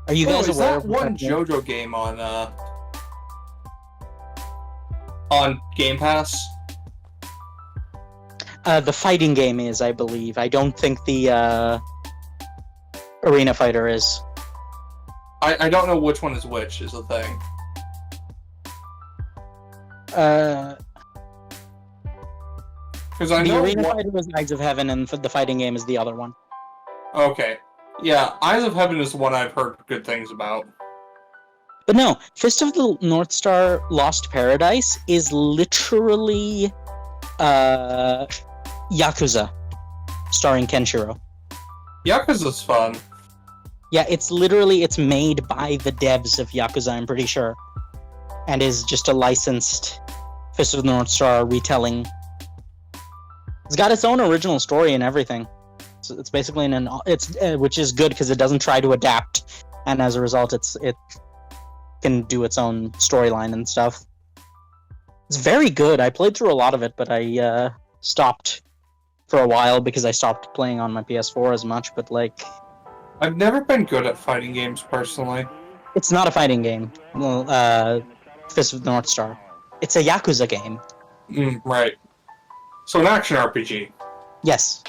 Are you guys is aware that of one JoJo game on Game Pass? The fighting game is, I believe. I don't think the Arena Fighter is. I don't know which one is which, is the thing. Because I The know Arena Fighter is Eyes of Heaven, and the fighting game is the other one. Okay. Yeah, Eyes of Heaven is the one I've heard good things about. But no, Fist of the North Star Lost Paradise is literally Yakuza, starring Kenshiro. Yakuza's fun. Yeah, it's made by the devs of Yakuza, I'm pretty sure. And is just a licensed Fist of the North Star retelling. It's got its own original story and everything. So it's basically which is good because it doesn't try to adapt, and as a result, it can do its own storyline and stuff. It's very good. I played through a lot of it, but I stopped for a while because I stopped playing on my PS4 as much. But like, I've never been good at fighting games personally. it's not a fighting game. Well, Fist of the North Star. It's a Yakuza game. Right. So an action RPG. Yes.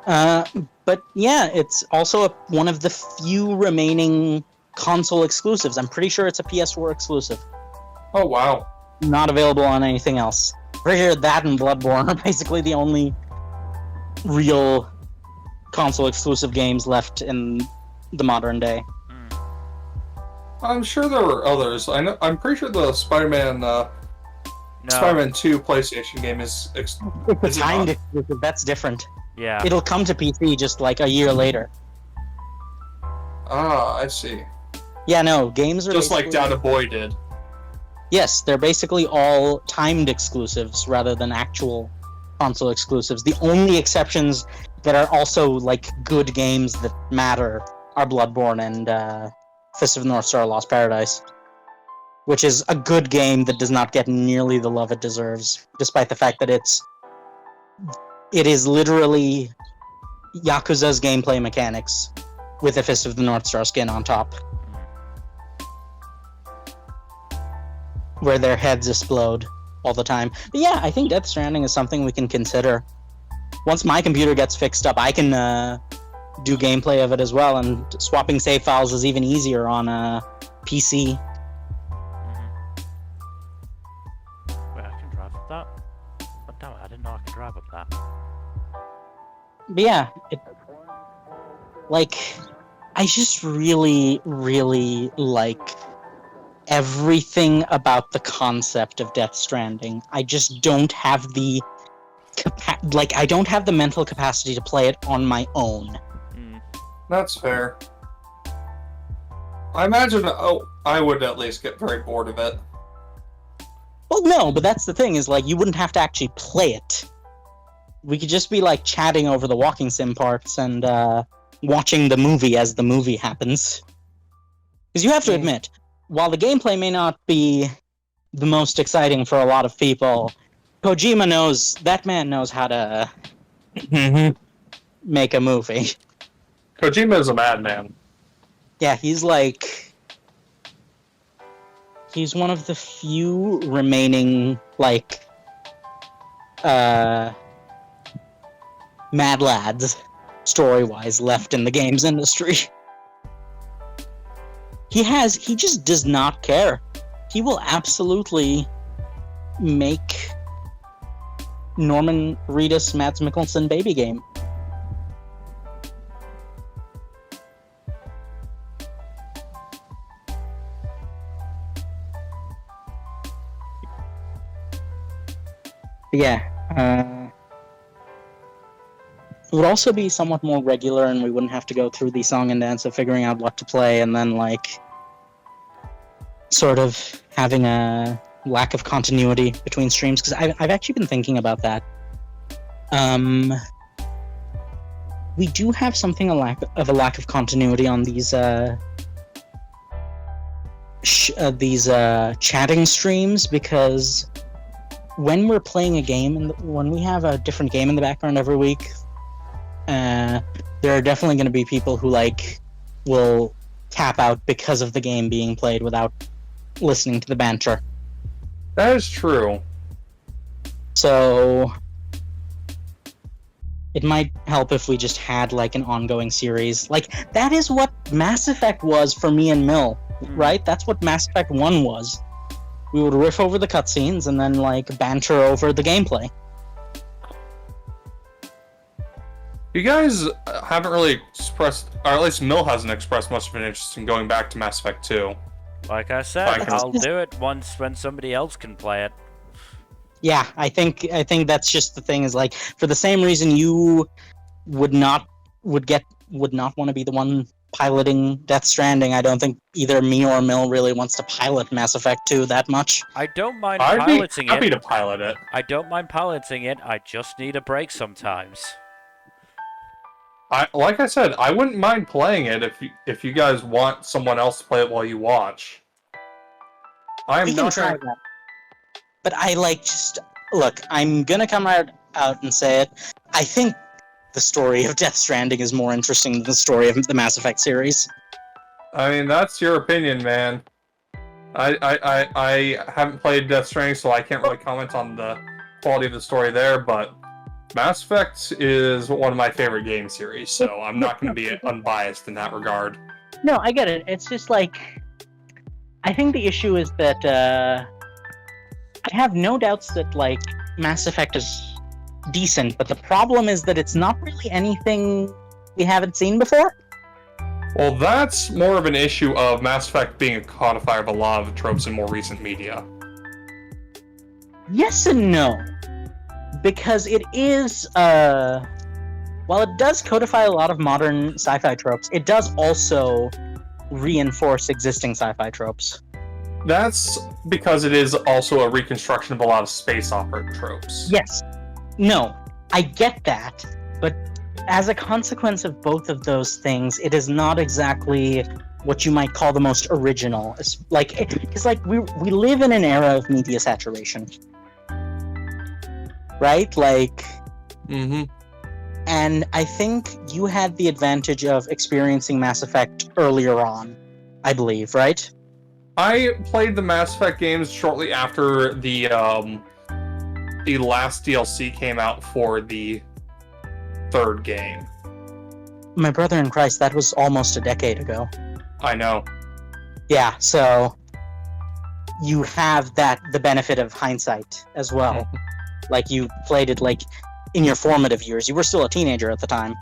But yeah, it's also one of the few remaining console exclusives. I'm pretty sure it's a PS4 exclusive. Oh, wow. Not available on anything else. Pretty sure that and Bloodborne are basically the only real console exclusive games left in the modern day. I'm sure there were others. I'm pretty sure the Spider-Man 2 PlayStation game is It's a timed exclusive. That's different. Yeah. It'll come to PC just like a year later. Ah, I see. Yeah, no, games are just like Data Boy did. Yes, they're basically all timed exclusives rather than actual console exclusives. The only exceptions that are also like good games that matter are Bloodborne and Fist of the North Star Lost Paradise, which is a good game that does not get nearly the love it deserves, despite the fact that it is literally Yakuza's gameplay mechanics with a Fist of the North Star skin on top, where their heads explode all the time. But yeah, I think Death Stranding is something we can consider. Once my computer gets fixed up, I can do gameplay of it as well, and swapping save files is even easier on a PC. Wait, I can drive up that? Oh, damn it, I didn't know I could drive up that. But yeah, I just really, really like everything about the concept of Death Stranding. I just don't have the I don't have the mental capacity to play it on my own. That's fair. I imagine I would at least get very bored of it. Well, no, but that's the thing, is like you wouldn't have to actually play it. We could just be like chatting over the walking sim parts and watching the movie as the movie happens. Because you have to admit, while the gameplay may not be the most exciting for a lot of people, that man knows how to make a movie. Kojima is a madman. Yeah, he's one of the few remaining, mad lads, story-wise, left in the games industry. He just does not care. He will absolutely make Norman Reedus Mads Mikkelsen baby game. Yeah, it would also be somewhat more regular, and we wouldn't have to go through the song and dance of figuring out what to play, and then, sort of having a lack of continuity between streams, because I've actually been thinking about that. We do have something of a lack of continuity on these chatting streams, because when we're playing a game, and when we have a different game in the background every week, there are definitely going to be people who will tap out because of the game being played without listening to the banter. That is true. So it might help if we just had an ongoing series. That is what Mass Effect was for me and Mill, right? That's what Mass Effect 1 was. We would riff over the cutscenes and then banter over the gameplay. You guys haven't really expressed, or at least Mill hasn't expressed much of an interest in going back to Mass Effect 2. Like I said, I'll do it once when somebody else can play it. Yeah, I think that's just the thing, is for the same reason you would not want to be the one piloting Death Stranding, I don't think either me or Mill really wants to pilot Mass Effect 2 that much. I don't mind piloting it. I'd be happy to pilot it. I don't mind piloting it, I just need a break sometimes. Like I said, I wouldn't mind playing it if you guys want someone else to play it while you watch. I'm not trying. But I look. I'm gonna come right out and say it. I think the story of Death Stranding is more interesting than the story of the Mass Effect series. I mean, that's your opinion, man. I haven't played Death Stranding, so I can't really comment on the quality of the story there, but Mass Effect is one of my favorite game series, so I'm not going to be unbiased in that regard. No, I get it. It's just like, I think the issue is that I have no doubts that like Mass Effect is decent, but the problem is that it's not really anything we haven't seen before. Well, that's more of an issue of Mass Effect being a codifier of a lot of tropes in more recent media. Yes and no. Because it is, while it does codify a lot of modern sci-fi tropes, it does also reinforce existing sci-fi tropes. That's because it is also a reconstruction of a lot of space opera tropes. Yes. No, I get that, but as a consequence of both of those things, it is not exactly what you might call the most original. It's like we live in an era of media saturation, right? Like, and I think you had the advantage of experiencing Mass Effect earlier on, I believe, right? I played the Mass Effect games shortly after the last DLC came out for the third game. My brother in Christ, that was almost a decade ago. I know. Yeah, so you have the benefit of hindsight as well. Like, you played it like in your formative years. You were still a teenager at the time.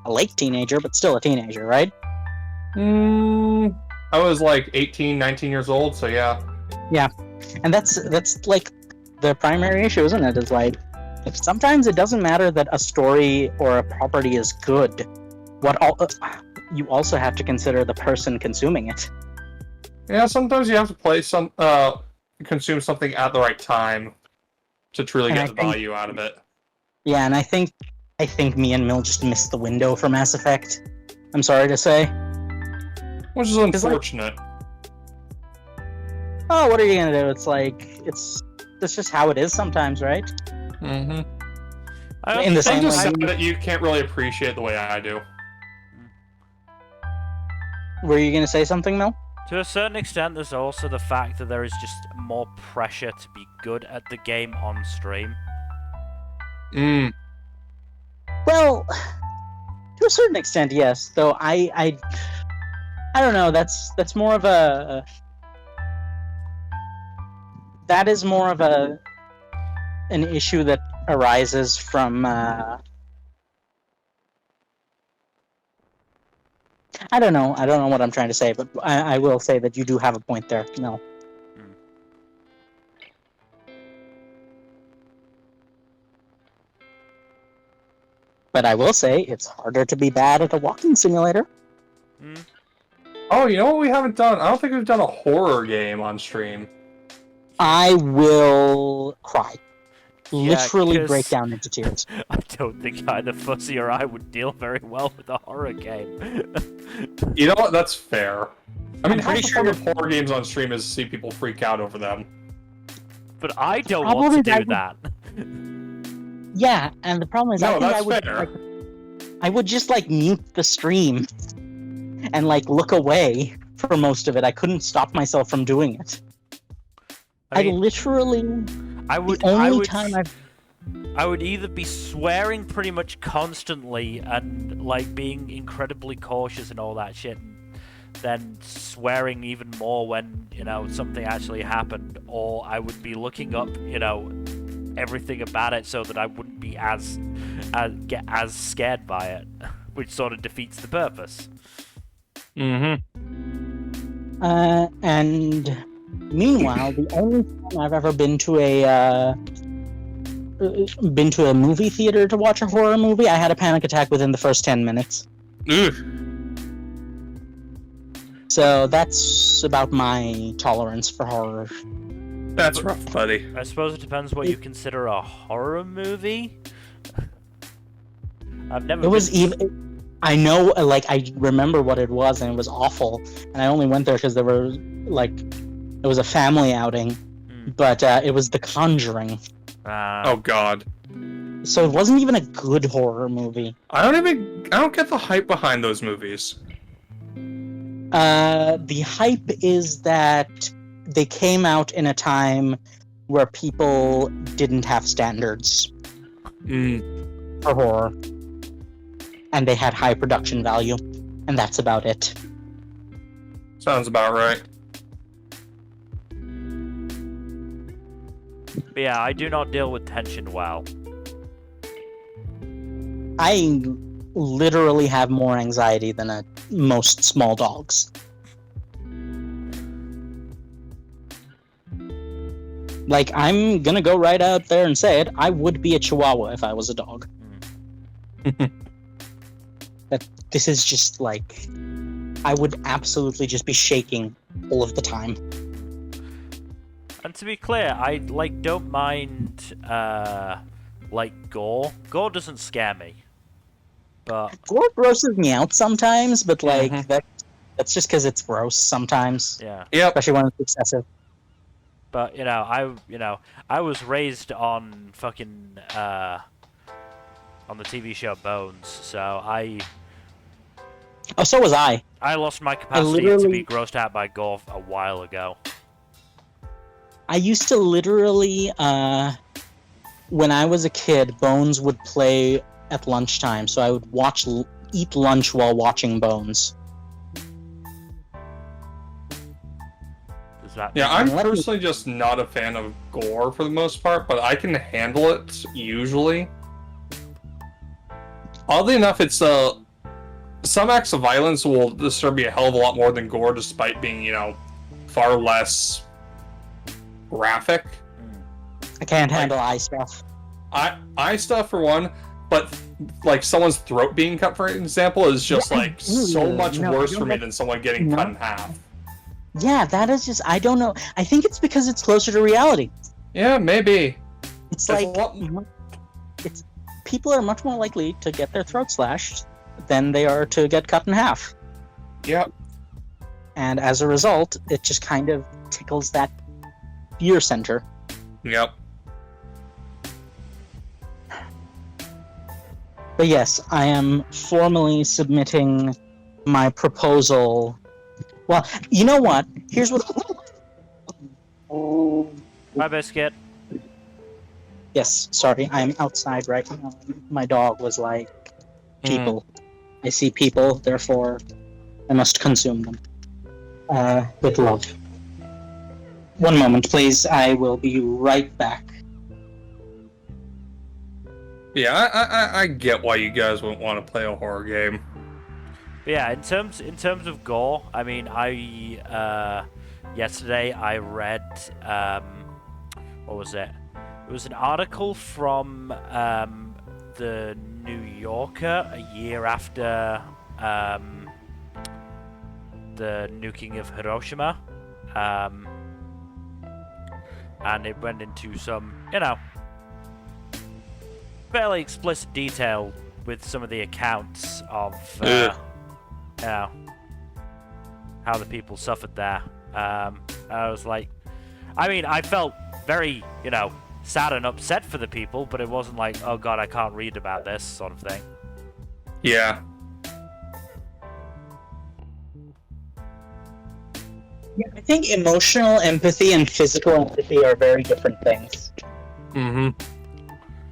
A late teenager, but still a teenager, right? I was like 18, 19 years old, so yeah. Yeah. And that's like the primary issue, isn't it? Is like, sometimes it doesn't matter that a story or a property is good. You also have to consider the person consuming it. Yeah, sometimes you have to consume something at the right time to truly get the value out of it. Yeah, and I think me and Mill just missed the window for Mass Effect. I'm sorry to say. Which is unfortunate. Oh, what are you gonna do? It's like, that's just how it is sometimes, right? In the same way that you can't really appreciate the way I do. Were you gonna say something, Mel? To a certain extent, there's also the fact that there is just more pressure to be good at the game on stream. Well, to a certain extent, yes. Though I don't know. That's more of a. That is more of an issue that arises from. I don't know what I'm trying to say, but I will say that you do have a point there. No. But I will say it's harder to be bad at a walking simulator. Oh, you know what we haven't done? I don't think we've done a horror game on stream. I will cry. Literally break down into tears. I don't think either Fuzzy or I would deal very well with a horror game. You know what? That's fair. I mean, pretty half the fun of horror games on stream is to see people freak out over them. But I don't want to do that. Yeah, and the problem is, I would just like mute the stream and like look away for most of it. I couldn't stop myself from doing it. I would either be swearing pretty much constantly and like being incredibly cautious and all that shit, and then swearing even more when, you know, something actually happened, or I would be looking up, you know, everything about it so that I wouldn't be get as scared by it, which sort of defeats the purpose. And meanwhile, the only time I've ever been to a movie theater to watch a horror movie, I had a panic attack within the first 10 minutes. So that's about my tolerance for horror. That's rough, buddy. I suppose it depends what you consider a horror movie. I've never. I know, like, I remember what it was, and it was awful. And I only went there because there were, like, it was a family outing, but it was The Conjuring. Oh God. So it wasn't even a good horror movie. I don't get the hype behind those movies. The hype is that they came out in a time where people didn't have standards for horror, and they had high production value, and that's about it. Sounds about right. But yeah, I do not deal with tension well. I literally have more anxiety than most small dogs. Like, I'm gonna go right out there and say it, I would be a Chihuahua if I was a dog. That this is just like, I would absolutely just be shaking all of the time. And to be clear, I don't mind gore. Gore doesn't scare me. But Gore grosses me out sometimes, but that's just because it's gross sometimes. Yeah. Yep. Especially when it's excessive. But I was raised on fucking on the TV show Bones, so Oh, so was I. I lost my capacity to be grossed out by gore a while ago. I used to literally, when I was a kid, Bones would play at lunchtime, so I would eat lunch while watching Bones. Yeah, I'm personally just not a fan of gore for the most part, but I can handle it usually. Oddly enough, it's some acts of violence will disturb me a hell of a lot more than gore, despite being, far less graphic. I can't handle eye stuff. Eye stuff for one, but like someone's throat being cut, for example, is just so much worse for me than someone getting cut in half. Yeah, that is just, I don't know. I think it's because it's closer to reality. Yeah, maybe. It's people are much more likely to get their throat slashed than they are to get cut in half. Yep. And as a result, it just kind of tickles that fear center. Yep. But yes, I am formally submitting my proposal. Well, you know what? Here's what... Bye, Biscuit. Yes, sorry, I'm outside right now. My dog was like, people. I see people, therefore I must consume them. With love. One moment, please. I will be right back. Yeah, I get why you guys wouldn't want to play a horror game. But yeah, in terms of gore, I mean, yesterday I read what was it? It was an article from the New Yorker a year after the nuking of Hiroshima, and it went into some, fairly explicit detail with some of the accounts of how the people suffered there. I was like, I mean, I felt very, sad and upset for the people, but it wasn't like, oh god, I can't read about this sort of thing. Yeah. Yeah, I think emotional empathy and physical empathy are very different things. Mm-hmm.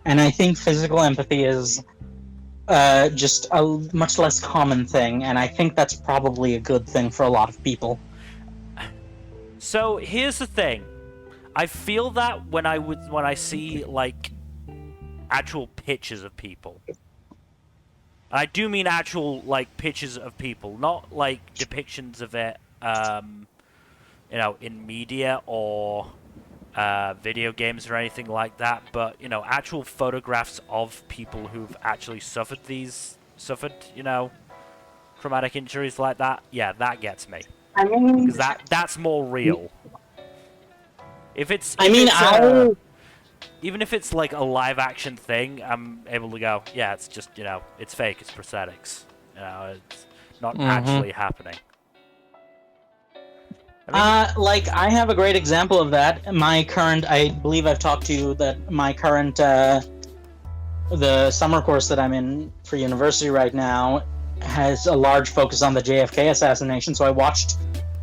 And I think physical empathy is just a much less common thing, and I think that's probably a good thing for a lot of people. So here's the thing. I feel that when I see like actual pictures of people. I do mean actual like pictures of people, not like depictions of it in media or video games or anything like that, but actual photographs of people who've actually suffered traumatic injuries like that. Yeah, that gets me. I mean, because that's more real. Even if it's like a live action thing, I'm able to go, yeah, it's just it's fake, it's prosthetics, it's not actually happening. I have a great example of that. I believe I've talked to you that my current, the summer course that I'm in for university right now has a large focus on the JFK assassination, so I watched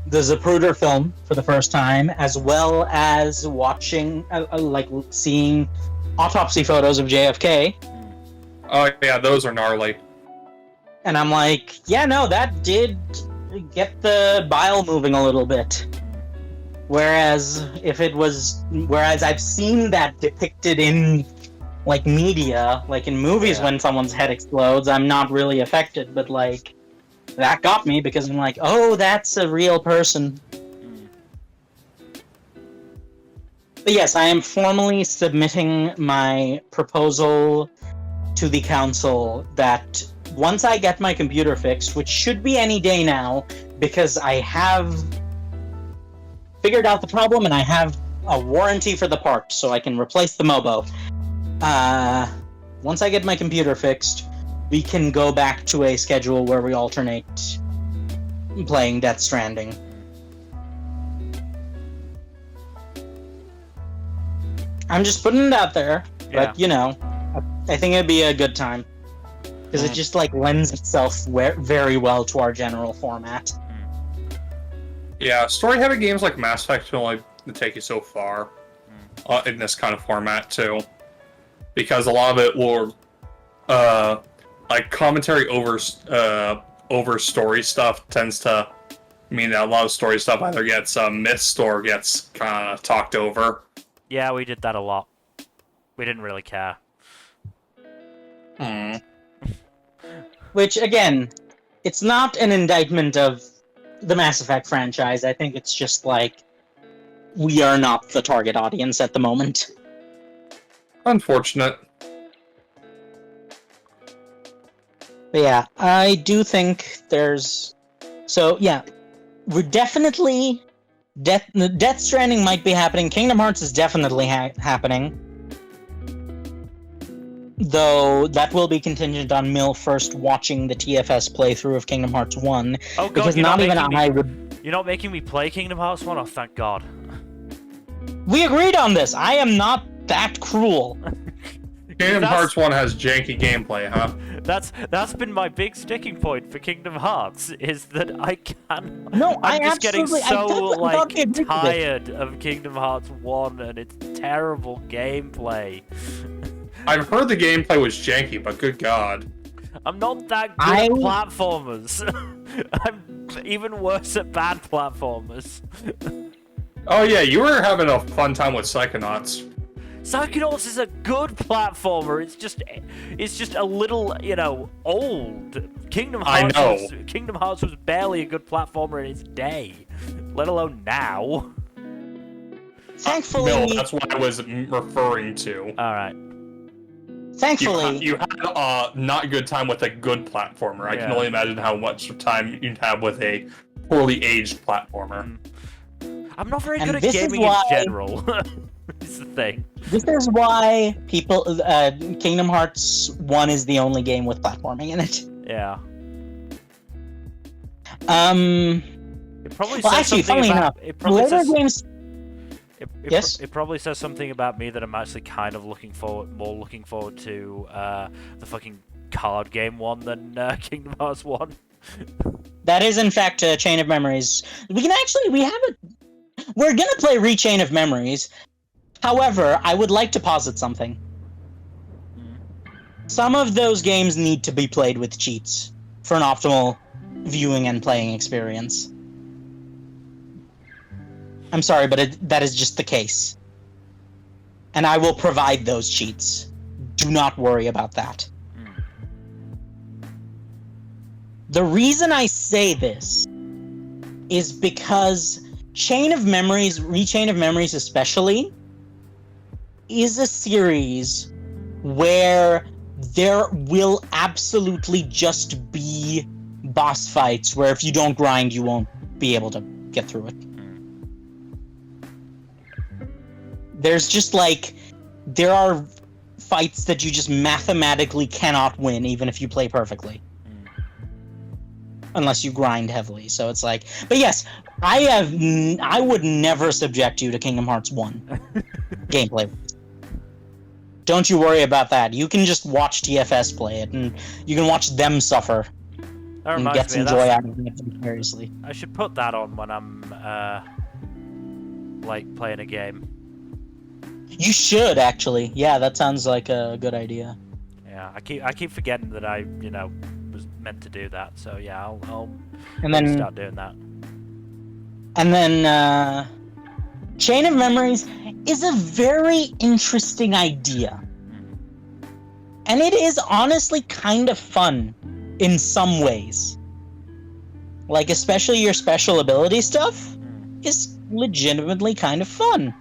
the Zapruder film for the first time, as well as watching, seeing autopsy photos of JFK. Oh yeah, those are gnarly. And I'm like, yeah, no, that did get the bile moving a little bit. Whereas I've seen that depicted in like media, like in movies when someone's head explodes, I'm not really affected, but like that got me because I'm like, oh, that's a real person. But yes, I am formally submitting my proposal to the council that once I get my computer fixed, which should be any day now, because I have figured out the problem and I have a warranty for the part, so I can replace the Mobo. Once I get my computer fixed, we can go back to a schedule where we alternate playing Death Stranding. I'm just putting it out there, but you know, I think it'd be a good time because it just like lends itself very well to our general format. Yeah, story-heavy games like Mass Effect can only take you so far in this kind of format too, because a lot of it will, like commentary over story stuff tends to mean that a lot of story stuff either gets missed or gets kind of talked over. Yeah, we did that a lot. We didn't really care. Which, again, it's not an indictment of the Mass Effect franchise. I think it's just like, we are not the target audience at the moment. Unfortunate. But yeah, I do think there's... So, yeah, we're definitely... Death Stranding might be happening. Kingdom Hearts is definitely happening. Though that will be contingent on Mill first watching the TFS playthrough of Kingdom Hearts 1. Oh god, because not even I would... You're not making me play Kingdom Hearts 1? Oh, thank god. We agreed on this! I am not that cruel. Kingdom Hearts 1 has janky gameplay, huh? That's been my big sticking point for Kingdom Hearts, is that I can... No, I'm just getting so, tired of Kingdom Hearts 1 and its terrible gameplay. I've heard the gameplay was janky, but good god. I'm not that good at platformers. I'm even worse at bad platformers. Oh yeah, you were having a fun time with Psychonauts. Psychonauts is a good platformer. It's just a little, you know, old. Kingdom Hearts was barely a good platformer in its day, let alone now. Thankfully, no, that's what I was referring to. All right. Thankfully, you had a not good time with a good platformer. I can only imagine how much time you'd have with a poorly aged platformer. I'm not very good at gaming in general. It's the thing. This is why Kingdom Hearts 1 is the only game with platforming in it. Yeah. It probably well, says actually, something funnily about, enough, later games... Yes? It probably says something about me that I'm actually kind of more looking forward to the fucking card game one than Kingdom Hearts 1. That is, in fact, Chain of Memories. We're gonna play Rechain of Memories. However, I would like to posit something. Some of those games need to be played with cheats for an optimal viewing and playing experience. I'm sorry, but that is just the case. And I will provide those cheats. Do not worry about that. The reason I say this is because Chain of Memories, Rechain of Memories especially, is a series where there will absolutely just be boss fights where if you don't grind, you won't be able to get through it. There's just there are fights that you just mathematically cannot win even if you play perfectly. Unless you grind heavily, so it's like... But yes, I would never subject you to Kingdom Hearts 1 gameplay. Don't you worry about that. You can just watch TFS play it, and you can watch them suffer. That and reminds get me some of joy that. out of it vicariously. I should put that on when I'm like playing a game. You should actually. Yeah, that sounds like a good idea. Yeah, I keep forgetting that I was meant to do that. So yeah, I'll And maybe then start doing that. Chain of Memories is a very interesting idea. And it is honestly kind of fun in some ways. Like, especially your special ability stuff is legitimately kind of fun.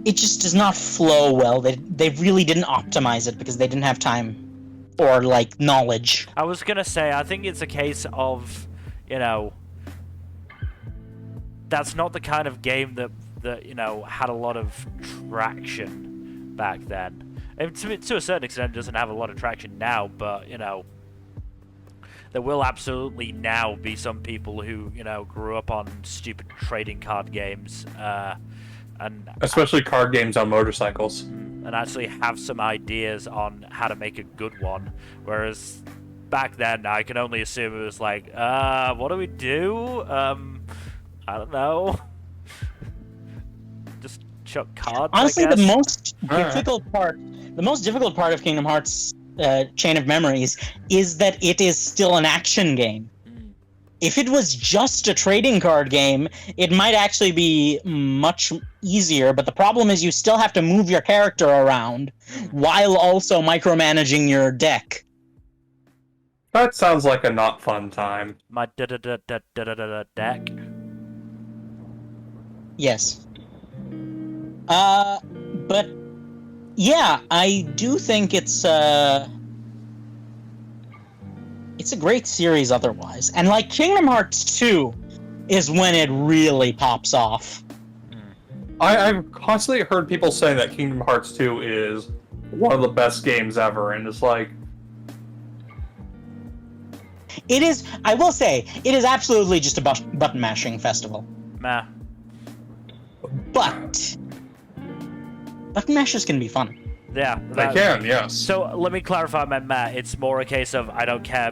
It just does not flow well. They really didn't optimize it because they didn't have time or, like, knowledge. I was gonna say, I think it's a case of, that's not the kind of game that had a lot of traction back then. And to a certain extent, it doesn't have a lot of traction now, but there will absolutely now be some people who grew up on stupid trading card games, and Especially card games on motorcycles. and actually have some ideas on how to make a good one. Whereas back then, I can only assume it was like, what do we do? I don't know. Just chuck cards. Honestly, I guess. the most difficult part of Kingdom Hearts Chain of Memories is that it is still an action game. If it was just a trading card game, it might actually be much easier, but the problem is you still have to move your character around while also micromanaging your deck. That sounds like a not fun time. My deck. Yes. But yeah, I do think it's a great series otherwise. And like Kingdom Hearts 2 is when it really pops off. I've constantly heard people saying that Kingdom Hearts 2 is one of the best games ever, and it's like... It is, I will say, it is absolutely just a button mashing festival. Meh. But button mashers can be fun. Yeah. They can, yes. So let me clarify my Matt. It's more a case of I don't care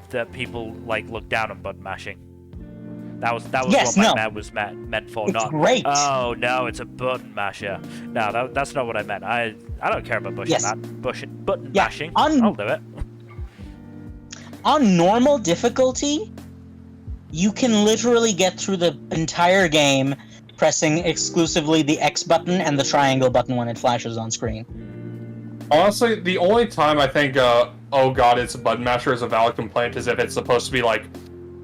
that people like look down on button mashing. That was Yes, what my no. Matt was meant for. It's not great. Oh no, it's a button masher. No, that's not what I meant. I don't care about button mashing. I'll do it. On normal difficulty, you can literally get through the entire game pressing exclusively the X button and the triangle button when it flashes on screen. Honestly, the only time I think, oh god, it's a button masher is a valid complaint is if it's supposed to be like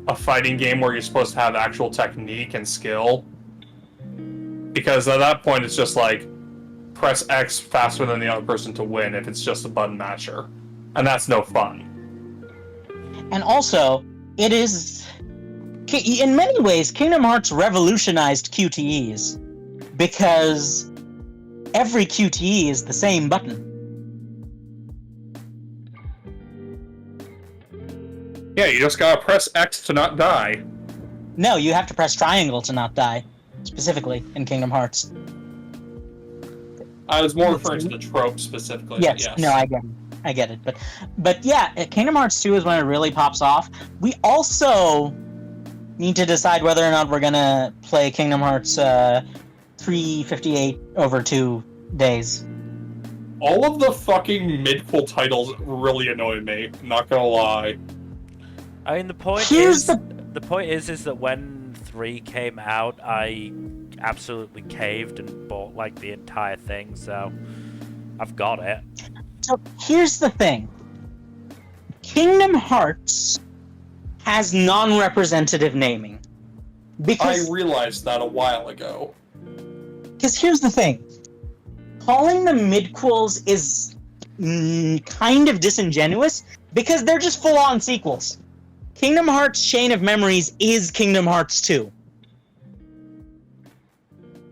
a fighting game where you're supposed to have actual technique and skill. Because at that point, it's just like, press X faster than the other person to win if it's just a button masher. And that's no fun. And also, it is... In many ways, Kingdom Hearts revolutionized QTEs. Because every QTE is the same button. Yeah, you just gotta press X to not die. No, you have to press triangle to not die. Specifically, in Kingdom Hearts. I was more referring to the trope specifically. Yes. No, I get it. But yeah, Kingdom Hearts 2 is when it really pops off. We also need to decide whether or not we're gonna play Kingdom Hearts 358 over 2 days. All of the fucking midquel titles really annoy me, not gonna lie. I mean, the point is that when 3 came out, I absolutely caved and bought like the entire thing, so I've got it. So here's the thing. Kingdom Hearts has non-representative naming. I realized that a while ago. Because here's the thing. Calling them midquels is kind of disingenuous because they're just full-on sequels. Kingdom Hearts Chain of Memories is Kingdom Hearts 2.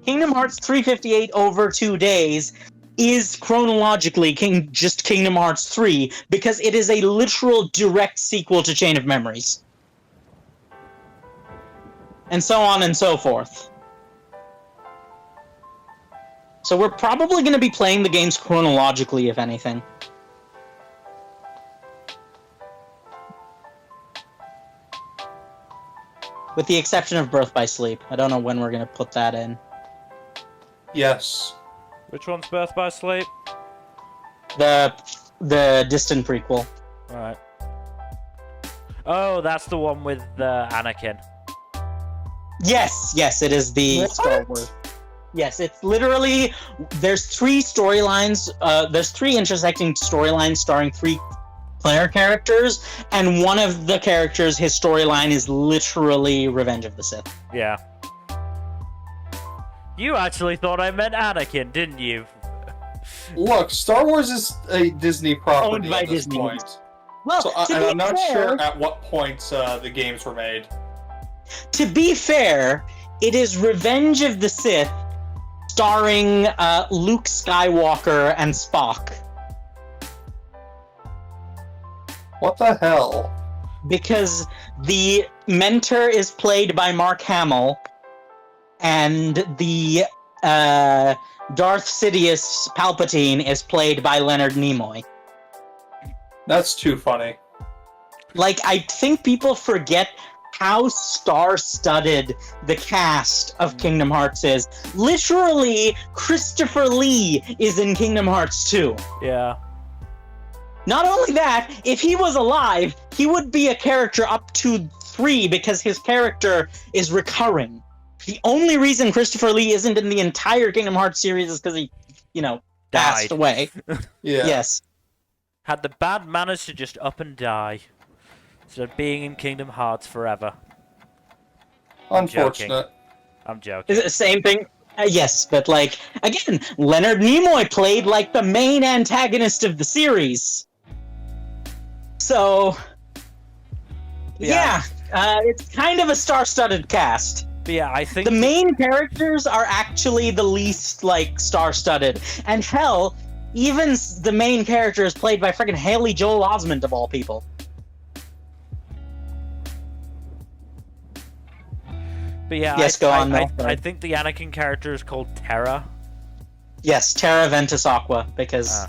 Kingdom Hearts 358 over 2 days is chronologically just Kingdom Hearts 3 because it is a literal direct sequel to Chain of Memories. And so on and so forth. So we're probably going to be playing the games chronologically, if anything. With the exception of Birth by Sleep. I don't know when we're gonna put that in. Yes. Which one's Birth by Sleep? The distant prequel. Right. Oh, that's the one with Anakin. Yes, it is the What? Star Wars. Yes, it's literally there's three storylines. There's three intersecting storylines starring three player characters, and one of the characters, his storyline is literally Revenge of the Sith. Yeah. You actually thought I meant Anakin, didn't you? Look, Star Wars is a Disney property Owned by at this Disney. point. Well, So to and be I'm not fair, sure at what point the games were made. To be fair, it is Revenge of the Sith, starring Luke Skywalker and Spock. What the hell? Because the mentor is played by Mark Hamill, and the Darth Sidious Palpatine is played by Leonard Nimoy. That's too funny. Like, I think people forget how star-studded the cast of Kingdom Hearts is. Literally, Christopher Lee is in Kingdom Hearts 2. Yeah. Not only that, if he was alive, he would be a character up to 3 because his character is recurring. The only reason Christopher Lee isn't in the entire Kingdom Hearts series is because he, passed Died. away. Yeah. Yes. Had the bad manners to just up and die. Instead of being in Kingdom Hearts forever. Unfortunate. I'm joking. Is it the same thing? Yes, but again, Leonard Nimoy played the main antagonist of the series. So, yeah, it's kind of a star-studded cast. But yeah, I think The main characters are actually the least, star-studded. And hell, even the main character is played by freaking Haley Joel Osment, of all people. But yeah, Yes, go on, Mel. I think the Anakin character is called Terra. Yes, Terra Ventus Aqua, because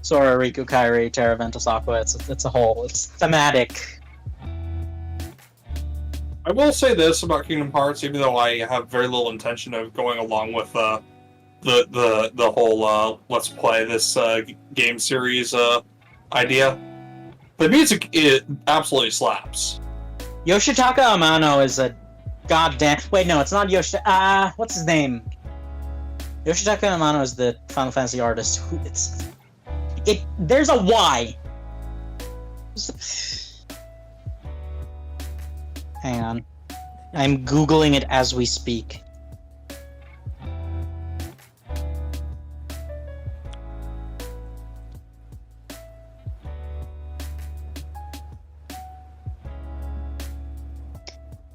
Sora, Riku, Kairi, Terra Ventus Aqua, it's a whole, it's thematic. I will say this about Kingdom Hearts, even though I have very little intention of going along with the whole let's play this game series idea. The music it absolutely slaps. Yoshitaka Amano is a goddamn. Wait, no, it's not what's his name? Yoshitaka Amano is the Final Fantasy artist. There's a Y. Hang on. I'm Googling it as we speak.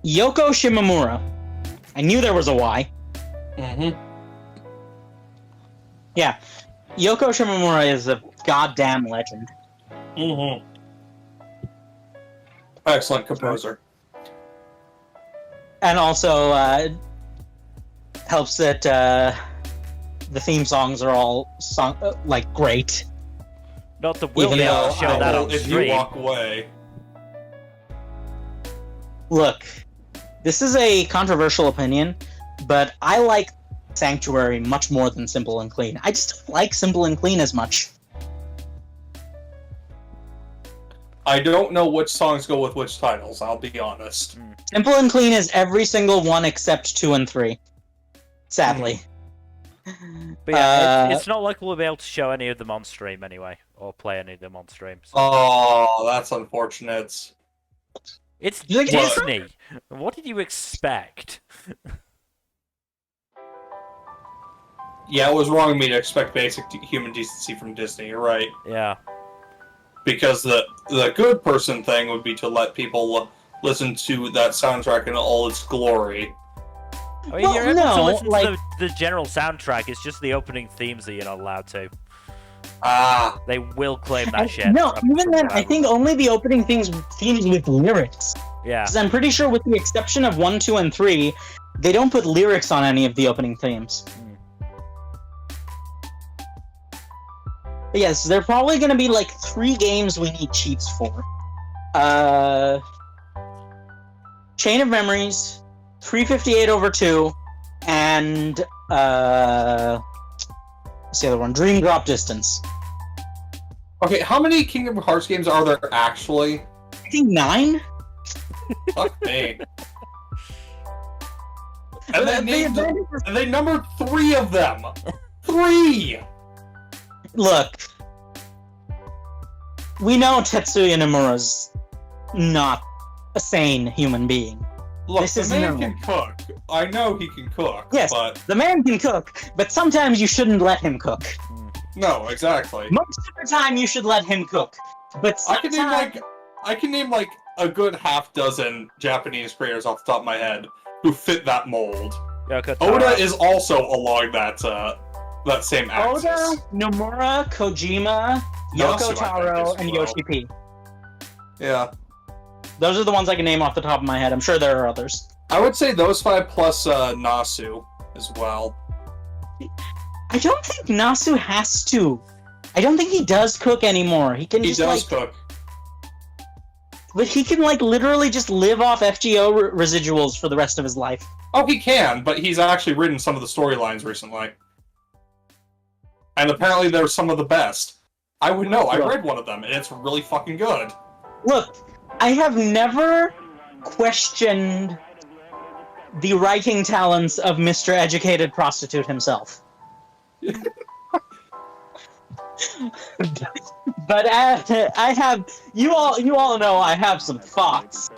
Yoko Shimomura. I knew there was a Y. Mm-hmm. Yeah. Yoko Shimomura is a goddamn legend. Mm-hmm. Excellent composer. And also helps that the theme songs are all great. Not that we'll Even be able though to show that on if you stream. walk away. Look, this is a controversial opinion, but I like Sanctuary much more than Simple and Clean. I just don't like Simple and Clean as much. I don't know which songs go with which titles, I'll be honest. Simple and Clean is every single one except 2 and 3. Sadly. But yeah, it's not like we'll be able to show any of them on stream anyway, or play any of them on stream. So. Oh, that's unfortunate. It's You like Disney. What did you expect? Yeah, it was wrong of me to expect basic human decency from Disney, you're right. Yeah. Because the good person thing would be to let people listen to that soundtrack in all its glory. I mean, Well, you're able to no, listen to the general soundtrack. It's just the opening themes that you're not allowed to. Ah, They will claim that shit. No, from even then, what I think only the opening themes with lyrics. Yeah. Because I'm pretty sure, with the exception of 1, 2, and 3, they don't put lyrics on any of the opening themes. But yes, there are probably going to be 3 games we need cheats for. Chain of Memories, 358 over 2, and what's the other one? Dream Drop Distance. Okay, how many Kingdom Hearts games are there actually? I think 9. Fuck me. And they numbered 3 of them. 3. Look, we know Tetsuya Nomura's not a sane human being. Look, This the is man no. can cook. I know he can cook. Yes, but the man can cook, but sometimes you shouldn't let him cook. no, exactly. Most of the time, you should let him cook. But I sometimes... can name like a good half dozen Japanese creators off the top of my head who fit that mold. Yoko Oda Taro. is also along that same axis. Oda, Nomura, Kojima, Nasu, I Yoko think, Taro, as and well. Yoshi P. Yeah. Those are the ones I can name off the top of my head. I'm sure there are others. I would say those 5 plus Nasu as well. I don't think Nasu has to. I don't think he does cook anymore. He can He just does like, cook. but he can like literally just live off FGO residuals for the rest of his life. Oh, he can, but he's actually written some of the storylines recently. And apparently they're some of the best. I would know, I read one of them, and it's really fucking good. Look, I have never questioned the writing talents of Mr. Educated Prostitute himself. But I have, you all know I have some thoughts.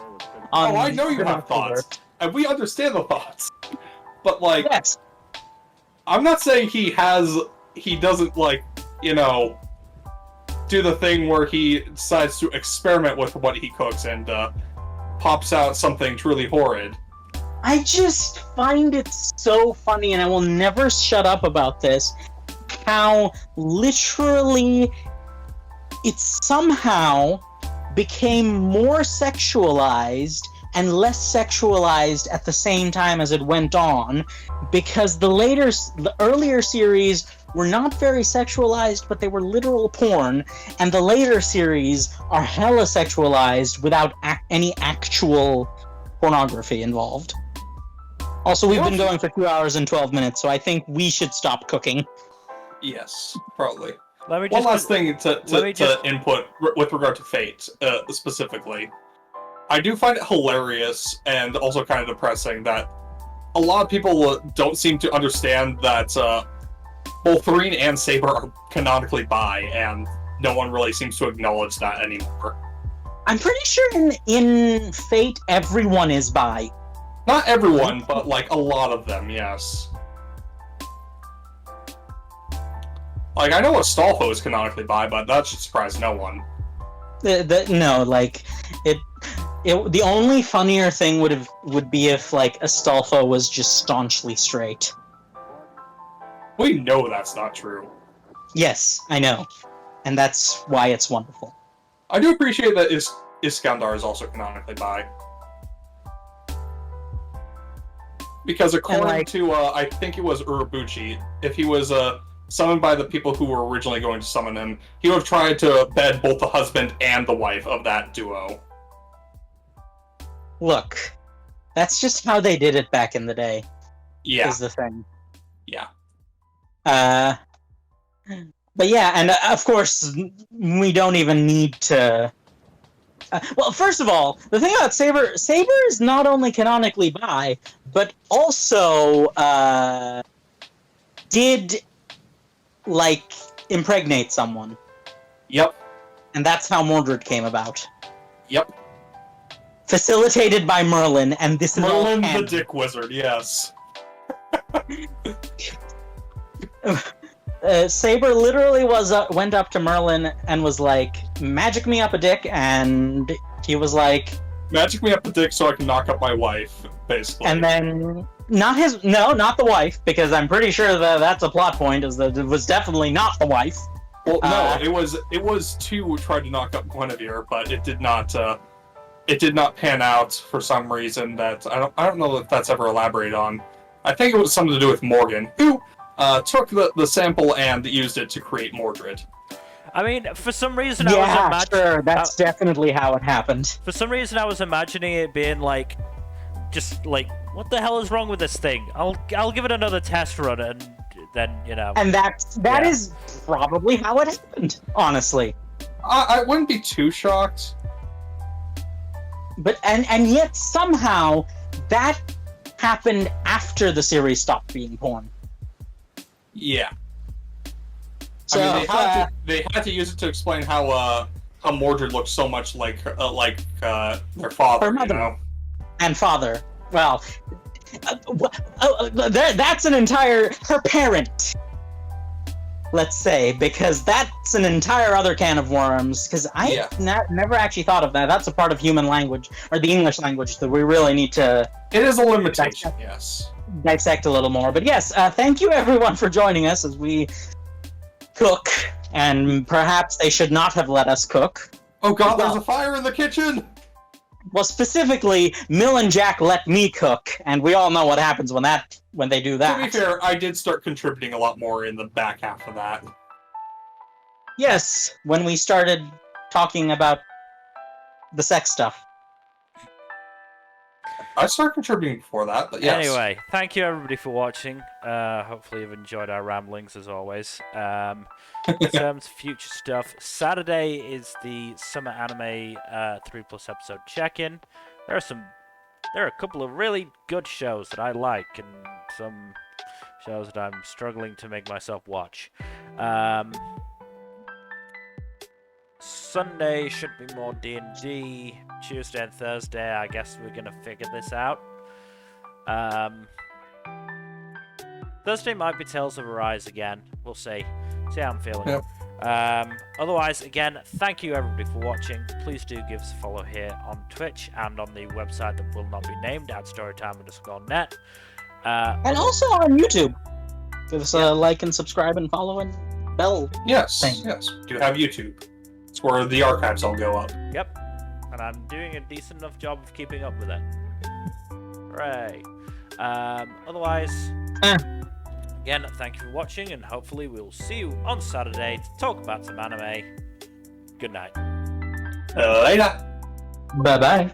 On I know you have thoughts, and we understand the thoughts. But, like, yes. I'm not saying he doesn't, like, you know, do the thing where he decides to experiment with what he cooks and pops out something truly horrid. I just find it so funny, and I will never shut up about this, how literally it somehow became more sexualized and less sexualized at the same time as it went on, because the earlier series were not very sexualized, but they were literal porn, and the later series are hella sexualized without any actual pornography involved. Also, we've been going for 2 hours and 12 minutes, so I think we should stop cooking. Yes, probably. Let me One just last thing to input with regard to Fate, specifically. I do find it hilarious and also kind of depressing that a lot of people don't seem to understand that both Thoreen and Saber are canonically bi, and no one really seems to acknowledge that anymore. I'm pretty sure in Fate, everyone is bi. Not everyone, but like a lot of them, yes. Like, I know Astolfo is canonically bi, but that should surprise no one. No, like it. The only funnier thing would be if like Astolfo was just staunchly straight. We know that's not true. Yes, I know, and that's why it's wonderful. I do appreciate that Iskandar is also canonically bi. Because according to, I think it was Urobuchi, if he was summoned by the people who were originally going to summon him, he would have tried to bed both the husband and the wife of that duo. Look, that's just how they did it back in the day. Yeah. Is the thing. Yeah. But yeah, and of course, we don't even need to... well, first of all, the thing about Saber is not only canonically bi, but also did, like, impregnate someone. Yep. And that's how Mordred came about. Yep. Facilitated by Merlin, and this is all Merlin the canon. Dick Wizard, yes. Saber literally went up to Merlin and was like, "Magic me up a dick," and he was like, Magic me up the dick so I can knock up my wife, basically. and then not the wife, because I'm pretty sure that's a plot point, is that it was definitely not the wife. Well, no, it was to try to knock up Guinevere, but it did not pan out for some reason that I don't know if that's ever elaborated on. I think it was something to do with Morgan, who took the sample and used it to create Mordred. I mean, for some reason I was sure, that's definitely how it happened. For some reason I was imagining it being like just like, what the hell is wrong with this thing? I'll give it another test run, and then And that is probably how it happened, honestly. I wouldn't be too shocked. But and yet somehow that happened after the series stopped being porn. Yeah. So I mean, they had to use it to explain how Mordred looks so much like their father, her mother and father. Well, that's an entire her parent. Let's say, because that's an entire other can of worms. Because I never actually thought of that. That's a part of human language, or the English language, that we really need to. It is a limitation, yes. Dissect a little more. But yes, thank you everyone for joining us as we cook, and perhaps they should not have let us cook. Oh god, there's a fire in the kitchen! Well, specifically, Mill and Jack let me cook, and we all know what happens when they do that. To be fair, I did start contributing a lot more in the back half of that. Yes, when we started talking about the sex stuff. I started contributing before that, but yes. Anyway, thank you everybody for watching. Hopefully you've enjoyed our ramblings as always. In terms of future stuff, Saturday is the Summer Anime 3+ episode check-in. There are a couple of really good shows that I like, and some shows that I'm struggling to make myself watch. Sunday should be more D&D. Tuesday and Thursday, I guess we're gonna figure this out. Thursday might be Tales of Arise again. We'll see. See how I'm feeling. Yep. Otherwise, again, thank you everybody for watching. Please do give us a follow here on Twitch and on the website that will not be named at storytime_net. And also on YouTube. Give us a like and subscribe and follow and bell. Yes, thing. yes. We do have YouTube. It's where the archives all go up. Yep. And I'm doing a decent enough job of keeping up with it. Hooray. Otherwise, again, thank you for watching, and hopefully we'll see you on Saturday to talk about some anime. Good night. Later. Bye-bye.